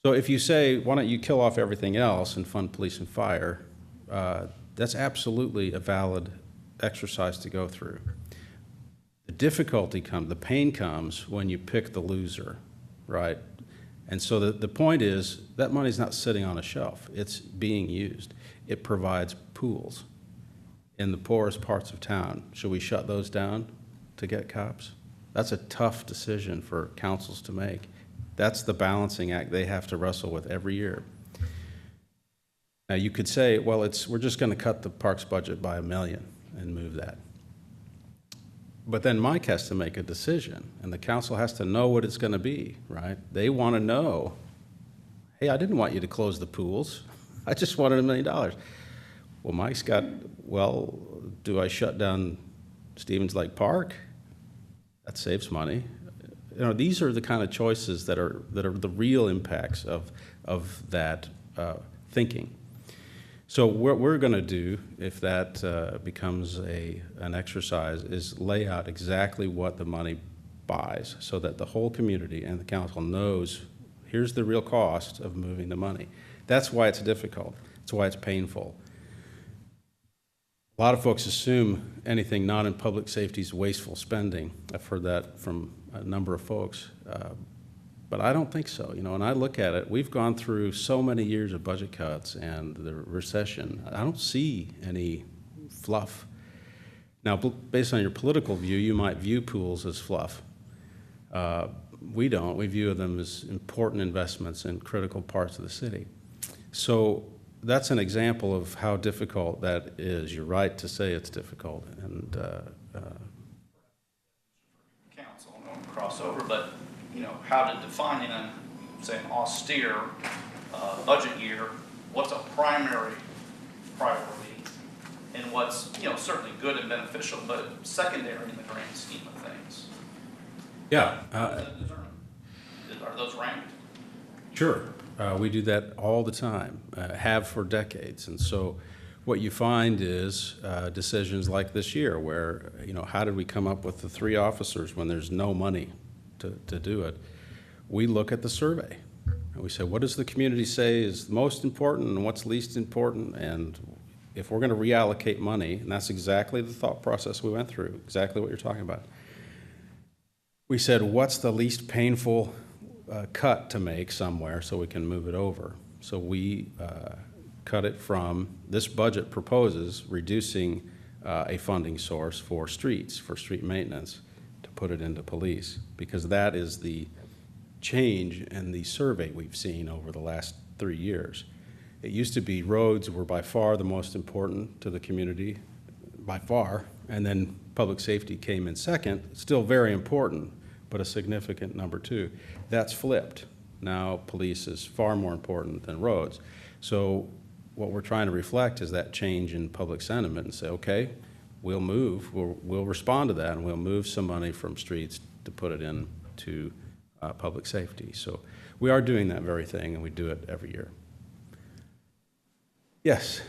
So if you say, why don't you kill off everything else and fund police and fire, that's absolutely a valid exercise to go through. The difficulty comes, the pain comes when you pick the loser, right? And so the point is that money's not sitting on a shelf. It's being used. It provides pools in the poorest parts of town. Should we shut those down to get cops? That's a tough decision for councils to make. That's the balancing act they have to wrestle with every year. Now you could say, well, we're just going to cut the parks budget by $1 million and move that. But then Mike has to make a decision, and the council has to know what it's going to be, right? They want to know, hey, I didn't want you to close the pools. I just wanted $1 million. Well, Mike's got, well, do I shut down Stevens Lake Park? That saves money. These are the kind of choices that are the real impacts of that thinking. So what we're going to do, if that becomes an exercise, is lay out exactly what the money buys so that the whole community and the council knows here's the real cost of moving the money. That's why it's difficult. That's why it's painful. A lot of folks assume anything not in public safety is wasteful spending. I've heard that from a number of folks. But I don't think so. When I look at it, we've gone through so many years of budget cuts and the recession. I don't see any fluff. Now, based on your political view, you might view pools as fluff. We don't. We view them as important investments in critical parts of the city. So that's an example of how difficult that is. You're right to say it's difficult. And Council, I don't cross over, but how to define in an austere budget year, what's a primary priority and what's, certainly good and beneficial, but secondary in the grand scheme of things. yeah, How does that determine? Are those ranked? sure. We do that all the time, have for decades. And so what you find is decisions like this year where, how did we come up with the 3 officers when there's no money to do it? We look at the survey and we say, what does the community say is most important and what's least important? And if we're going to reallocate money, and that's exactly the thought process we went through, exactly what you're talking about. We said, what's the least painful cut to make somewhere so we can move it over? So we cut it from, this budget proposes reducing a funding source for streets, for street maintenance, to put it into police, because that is the change in the survey we've seen over the last 3 years. It used to be roads were by far the most important to the community, by far, and then public safety came in second, still very important, but a significant number two. That's flipped. Now police is far more important than roads. So what we're trying to reflect is that change in public sentiment and say, okay, we'll respond to that, and we'll move some money from streets to put it into public safety. So we are doing that very thing, and we do it every year. Yes?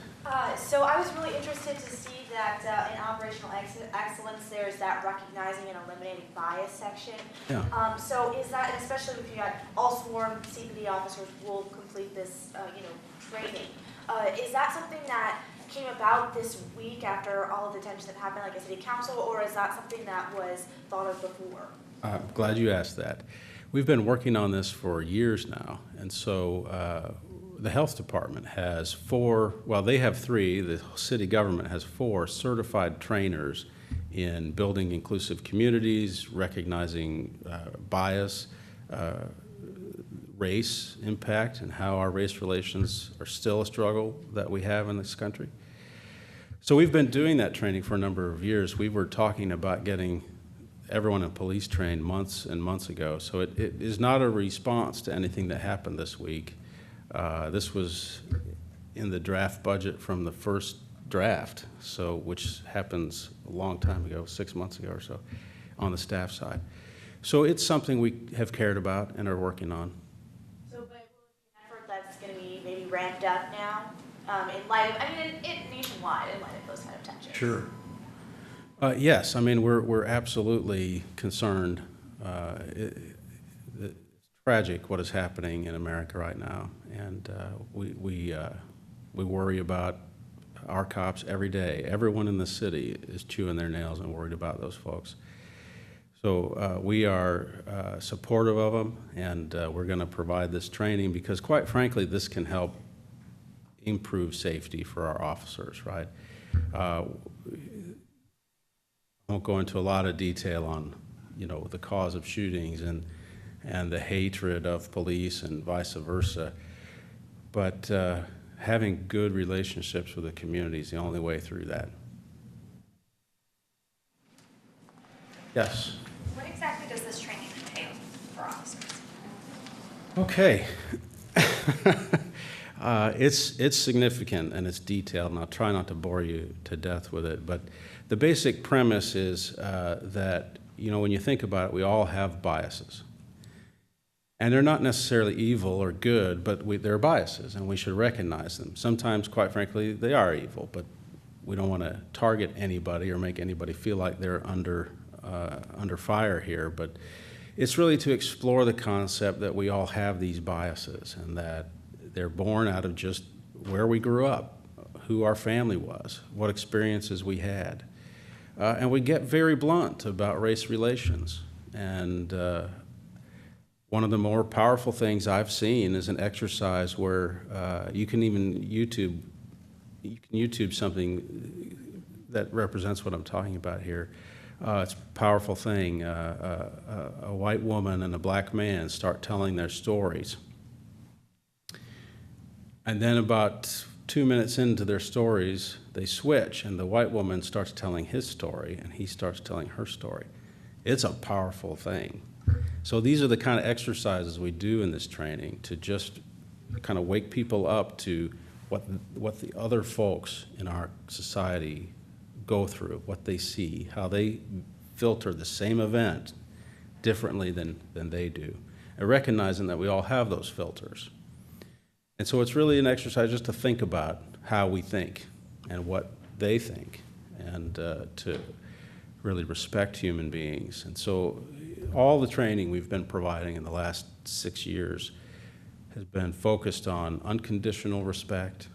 So I was really interested to see that in operational excellence, there's that recognizing and eliminating bias section. Yeah. So is that, and especially if you got all sworn CPD officers will complete this, training. Is that something that came about this week after all of the tension that happened, like a city council, or is that something that was thought of before? I'm glad you asked that. We've been working on this for years now, and so the health department has they have 3, the city government has 4 certified trainers in building inclusive communities, recognizing bias, race impact, and how our race relations are still a struggle that we have in this country. So we've been doing that training for a number of years. We were talking about getting everyone in police trained months and months ago. So it is not a response to anything that happened this week. This was in the draft budget from the first draft, which happens a long time ago, 6 months ago or so, on the staff side. So it's something we have cared about and are working on. So, but will it be an effort that's going to be maybe ramped up now, in light of, nationwide, in light of those kind of tensions? Sure. Yes, I mean, we're absolutely concerned. It's tragic what is happening in America right now, and we worry about our cops every day. Everyone in the city is chewing their nails and worried about those folks. So we are supportive of them, and we're going to provide this training because, quite frankly, this can help improve safety for our officers, right? I won't go into a lot of detail on, the cause of shootings and the hatred of police and vice versa, but having good relationships with the community is the only way through that. Yes? What exactly does this training entail for officers? Okay. It's significant and it's detailed, and I'll try not to bore you to death with it, but the basic premise is that, when you think about it, we all have biases. And they're not necessarily evil or good, but they're biases, and we should recognize them. Sometimes, quite frankly, they are evil, but we don't want to target anybody or make anybody feel like they're under fire here. But it's really to explore the concept that we all have these biases and that they're born out of just where we grew up, who our family was, what experiences we had. And we get very blunt about race relations. And one of the more powerful things I've seen is an exercise where you can YouTube something that represents what I'm talking about here. It's a powerful thing. A white woman and a black man start telling their stories. And then about 2 minutes into their stories, they switch, and the white woman starts telling his story, and he starts telling her story. It's a powerful thing. So these are the kind of exercises we do in this training to just kind of wake people up to what the other folks in our society go through, what they see, how they filter the same event differently than they do, and recognizing that we all have those filters. And so it's really an exercise just to think about how we think and what they think, and to really respect human beings. And so all the training we've been providing in the last 6 years has been focused on unconditional respect,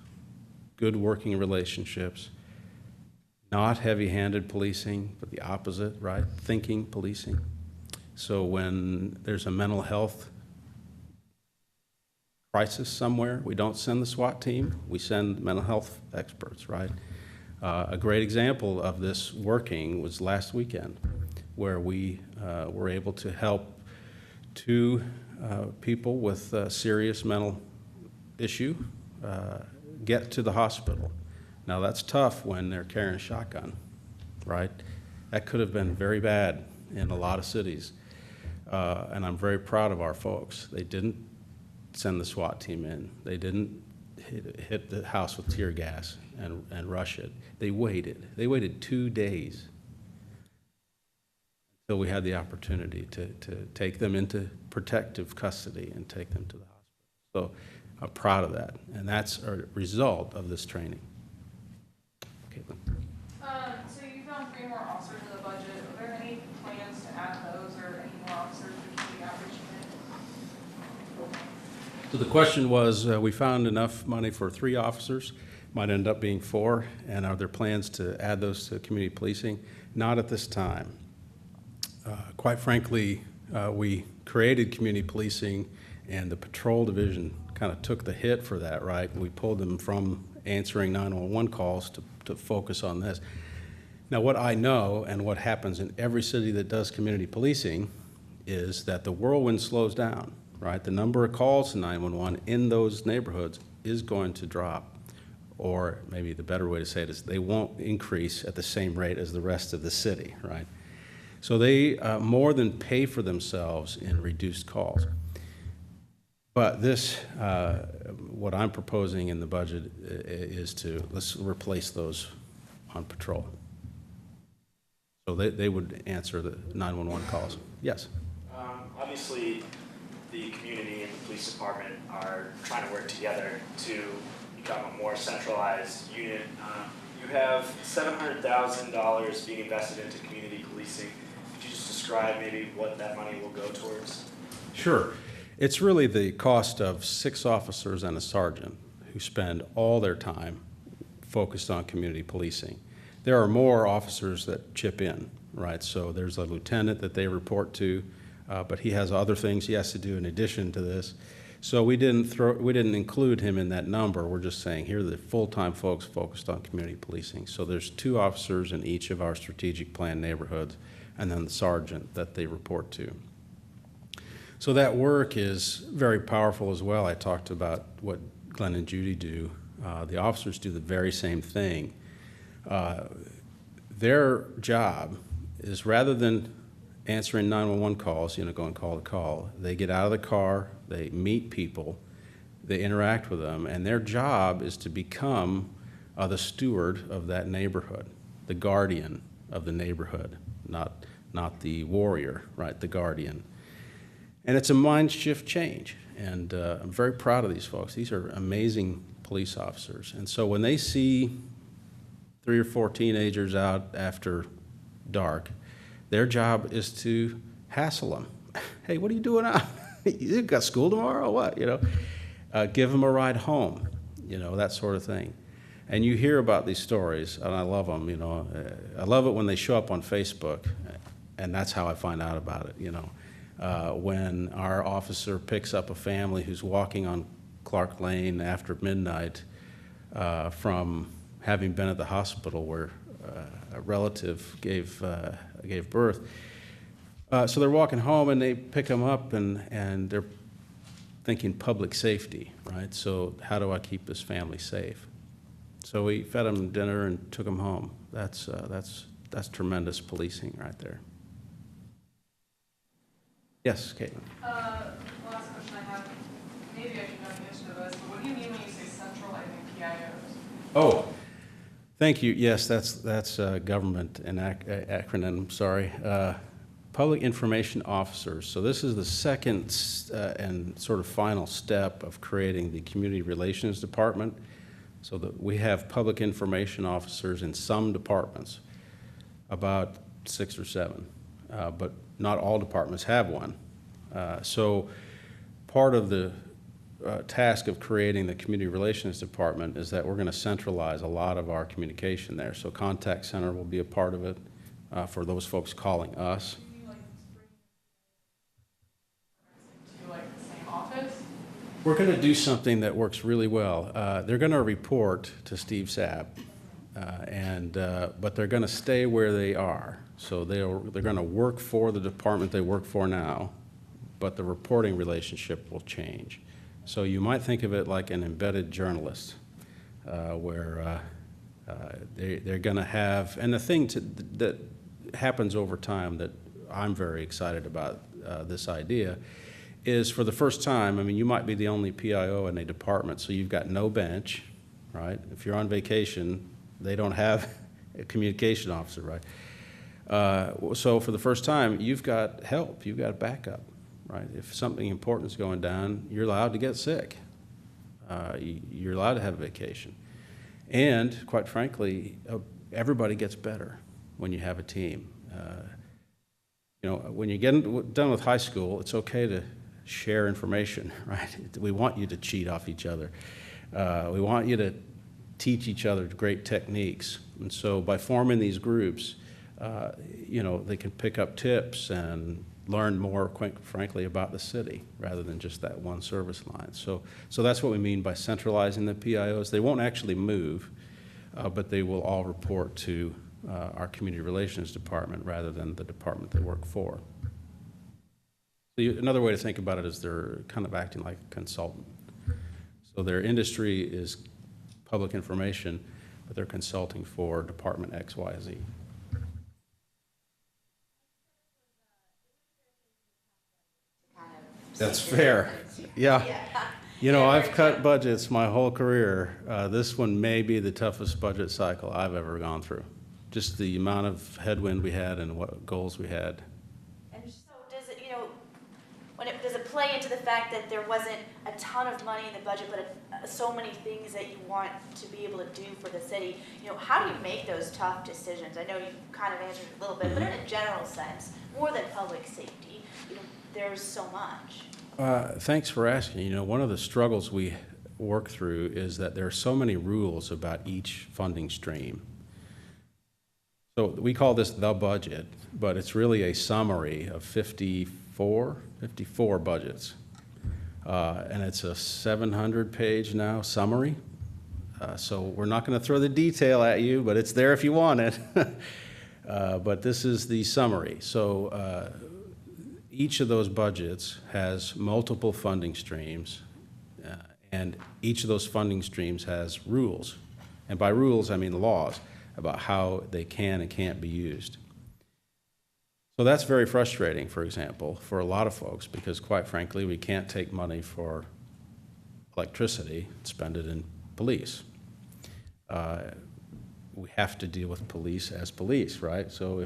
good working relationships, not heavy-handed policing, but the opposite, right? Thinking policing. So when there's a mental health crisis somewhere, we don't send the SWAT team, we send mental health experts, right? A great example of this working was last weekend, where we were able to help 2 people with a serious mental issue, get to the hospital. Now, that's tough when they're carrying a shotgun, right? That could have been very bad in a lot of cities. And I'm very proud of our folks. They didn't send the SWAT team in. They didn't hit the house with tear gas and rush it. They waited. They waited 2 days until we had the opportunity to take them into protective custody and take them to the hospital. So I'm proud of that. And that's a result of this training. Caitlin. So you found 3 more officers in the budget. Are there any plans to add those or any more officers for community outreach unit? So the question was, we found enough money for 3 officers, might end up being 4, and are there plans to add those to community policing? Not at this time. Quite frankly, we created community policing, and the patrol division kind of took the hit for that, right? We pulled them from answering 911 calls to focus on this. Now, what I know and what happens in every city that does community policing is that the whirlwind slows down, right? The number of calls to 911 in those neighborhoods is going to drop. Or maybe the better way to say it is they won't increase at the same rate as the rest of the city, right? So they more than pay for themselves in reduced calls. But this, what I'm proposing in the budget is let's replace those on patrol. So they would answer the 911 calls. Yes? Obviously, the community and the police department are trying to work together to become a more centralized unit. You have $700,000 being invested into community policing. Could you just describe maybe what that money will go towards? Sure. It's really the cost of 6 officers and a sergeant who spend all their time focused on community policing. There are more officers that chip in, right? So there's a lieutenant that they report to, but he has other things he has to do in addition to this. So we didn't include him in that number. We're just saying here are the full-time folks focused on community policing. So there's 2 officers in each of our strategic plan neighborhoods, and then the sergeant that they report to. So that work is very powerful as well. I talked about what Glenn and Judy do. The officers do the very same thing. Their job is, rather than answering 911 calls, going call to call, they get out of the car, they meet people, they interact with them, and their job is to become the steward of that neighborhood, the guardian of the neighborhood, not the warrior, right, the guardian. And it's a mind shift change, and I'm very proud of these folks. These are amazing police officers. And so when they see 3 or 4 teenagers out after dark, their job is to hassle them. Hey, what are you doing out? You got school tomorrow or what? Give them a ride home, that sort of thing. And you hear about these stories, and I love them, I love it when they show up on Facebook, and that's how I find out about it, when our officer picks up a family who's walking on Clark Lane after midnight from having been at the hospital where a relative gave birth. So they're walking home and they pick them up and they're thinking public safety, right? So how do I keep this family safe? So we fed them dinner and took them home. That's tremendous policing right there. Yes, Caitlin. Last question I have, maybe I should know the answer to this, but what do you mean when you say centralizing PIOs? Oh, thank you. Yes, that's government and acronym. Sorry, public information officers. So this is the second and sort of final step of creating the community relations department. So that we have public information officers in some departments, about 6 or 7, but not all departments have one. So part of the task of creating the community relations department is that we're going to centralize a lot of our communication there. So contact center will be a part of it for those folks calling us. Do you mean to the same office? We're going to do something that works really well. They're going to report to Steve Sapp, but they're going to stay where they are. So they're going to work for the department they work for now, but the reporting relationship will change. So you might think of it like an embedded journalist, where they're going to have, and the thing that happens over time that I'm very excited about this idea is for the first time, I mean, you might be the only PIO in a department, so you've got no bench, right? If you're on vacation, they don't have a communication officer, right? So for the first time, you've got help, you've got backup, right? If something important is going down, you're allowed to get sick. You're allowed to have a vacation. And quite frankly, everybody gets better when you have a team. You know, when you get done with high school, it's okay to share information, right? We want you to cheat off each other. We want you to teach each other great techniques. And so by forming these groups, you know, they can pick up tips and learn more, quite frankly, about the city rather than just that one service line. So that's what we mean by centralizing the PIOs. They won't actually move, but they will all report to our community relations department rather than the department they work for. Another way to think about it is they're kind of acting like a consultant. So their industry is public information, but they're consulting for Department X, Y, Z. That's fair. Yeah. You know, I've cut budgets my whole career. This one may be the toughest budget cycle I've ever gone through. Just the amount of headwind we had and what goals we had. And so does it, you know, does it play into the fact that there wasn't a ton of money in the budget, but so many things that you want to be able to do for the city? You know, how do you make those tough decisions? I know you kind of answered it a little bit, but in a general sense, more than public safety, you know, there's so much. Thanks for asking. You know, one of the struggles we work through is that there are so many rules about each funding stream. So we call this the budget, but it's really a summary of 54 budgets. And it's a 700-page now summary. So we're not going to throw the detail at you, but it's there if you want it. But this is the summary. So each of those budgets has multiple funding streams, and each of those funding streams has rules. And by rules, I mean laws about how they can and can't be used. So that's very frustrating, for example, for a lot of folks, because quite frankly, we can't take money for electricity and spend it in police. We have to deal with police as police, right? So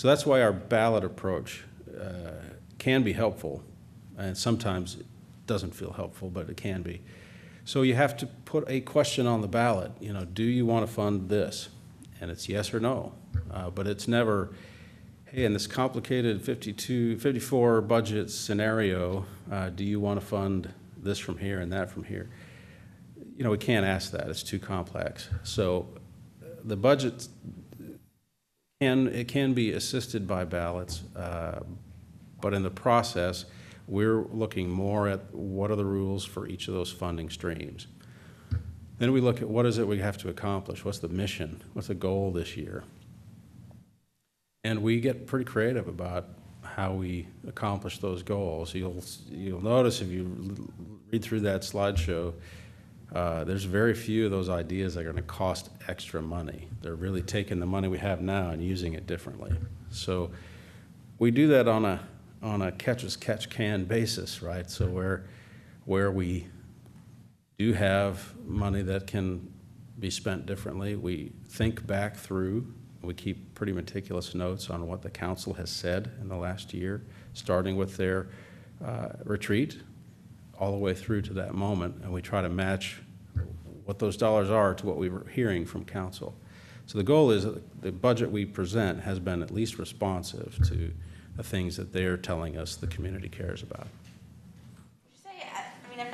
that's why our ballot approach can be helpful, and sometimes it doesn't feel helpful, but it can be. So you have to put a question on the ballot, you know, do you want to fund this? And it's yes or no, but it's never, hey, in this complicated 54 budget scenario, do you want to fund this from here and that from here? You know, we can't ask that, it's too complex. So the budget can be assisted by ballots, but in the process, we're looking more at what are the rules for each of those funding streams. Then we look at what is it we have to accomplish, what's the mission, what's the goal this year. And we get pretty creative about how we accomplish those goals. You'll notice if you read through that slideshow, there's very few of those ideas that are going to cost extra money. They're really taking the money we have now and using it differently. So we do that on a catch-as-catch-can basis, right? So where we do have money that can be spent differently, we think back through. We keep pretty meticulous notes on what the council has said in the last year, starting with their retreat all the way through to that moment, and we try to match what those dollars are to what we were hearing from council. So the goal is that the budget we present has been at least responsive to the things that they're telling us the community cares about. Would you say, I mean, I'm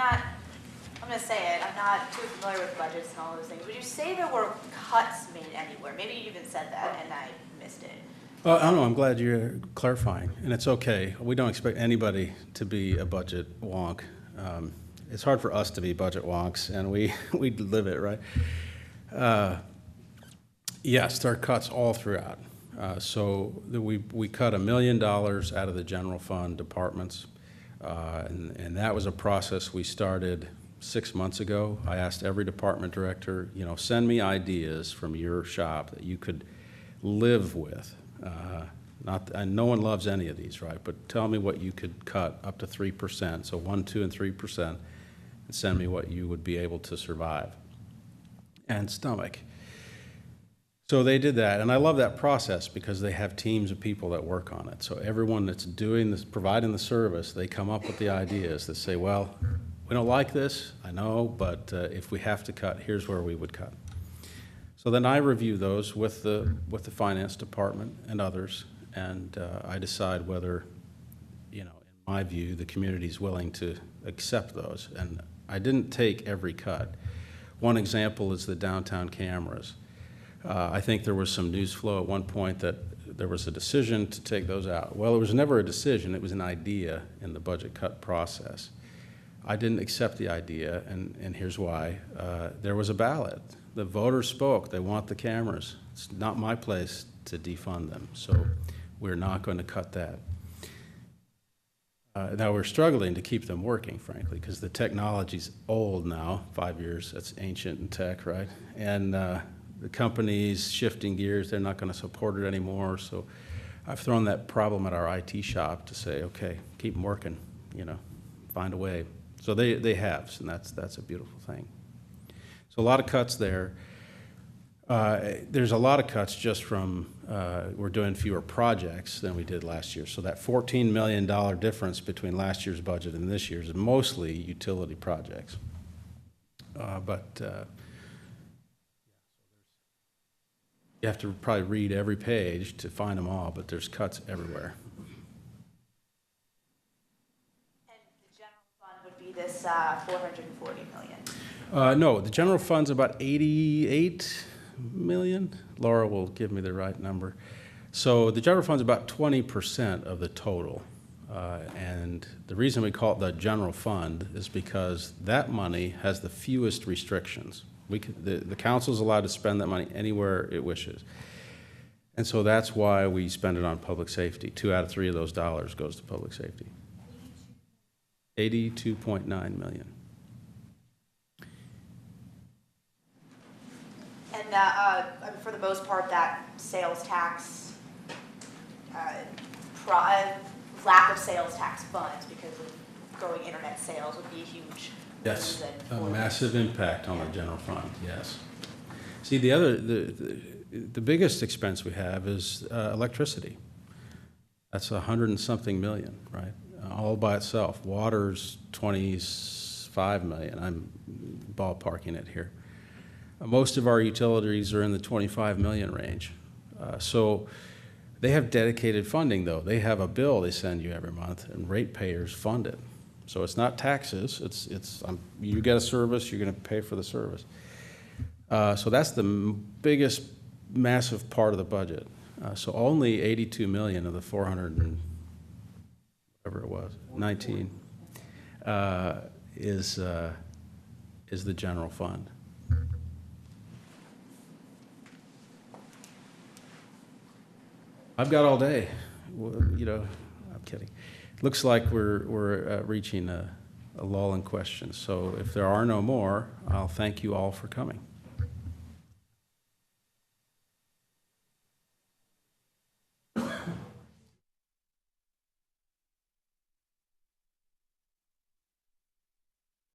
going to say it, I'm not too familiar with budgets and all those things. Would you say there were cuts made anywhere? Maybe you even said that and I missed it. Well, I don't know, I'm glad you're clarifying, and it's okay. We don't expect anybody to be a budget wonk. It's hard for us to be budget wonks, and we live it, right? Yes, there are cuts all throughout. So we cut $1 million out of the general fund departments. And that was a process we started 6 months ago. I asked every department director, send me ideas from your shop that you could live with. And no one loves any of these, right? But tell me what you could cut up to 3%, so 1%, 2%, and 3%, and send me what you would be able to survive and stomach. So they did that, and I love that process because they have teams of people that work on it. So everyone that's doing this, providing the service, they come up with the ideas that say, well, we don't like this, I know, but if we have to cut, here's where we would cut. So then I review those with the finance department and others, and I decide whether, in my view, the community's willing to accept those. And I didn't take every cut. One example is the downtown cameras. I think there was some news flow at one point that there was a decision to take those out. Well, it was never a decision, it was an idea in the budget cut process. I didn't accept the idea, and here's why. There was a ballot. The voters spoke, they want the cameras. It's not my place to defund them, so we're not going to cut that. Now we're struggling to keep them working, frankly, because the technology's old now, 5 years, that's ancient in tech, right? And the company's shifting gears, they're not going to support it anymore, so I've thrown that problem at our IT shop to say, okay, keep them working, find a way. So they have, and that's a beautiful thing. So a lot of cuts there. There's a lot of cuts just from, we're doing fewer projects than we did last year. So that $14 million difference between last year's budget and this year's is mostly utility projects. You have to probably read every page to find them all, but there's cuts everywhere. And the general fund would be this $440 million? No, the general fund's about 88 million. Laura will give me the right number. So the general fund's about 20% of the total. And the reason we call it the general fund is because that money has the fewest restrictions. The council's allowed to spend that money anywhere it wishes. And so that's why we spend it on public safety. 2 out of 3 of those dollars goes to public safety. 82.9 million. And for the most part, that sales tax, lack of sales tax funds because of growing internet sales would be a huge Yes, reason a for massive impact on the general fund, yes. See, the biggest expense we have is electricity. That's 100 and something million, right? All by itself. Water's 25 million. I'm ballparking it here. Most of our utilities are in the 25 million range. So they have dedicated funding, though. They have a bill they send you every month, and ratepayers fund it. So it's not taxes. You get a service, you're going to pay for the service. So that's the biggest, massive part of the budget. So only 82 million of the 400 and whatever it was, 19, is the general fund. I've got all day. I'm kidding. Looks like we're reaching a lull in questions. So if there are no more, I'll thank you all for coming.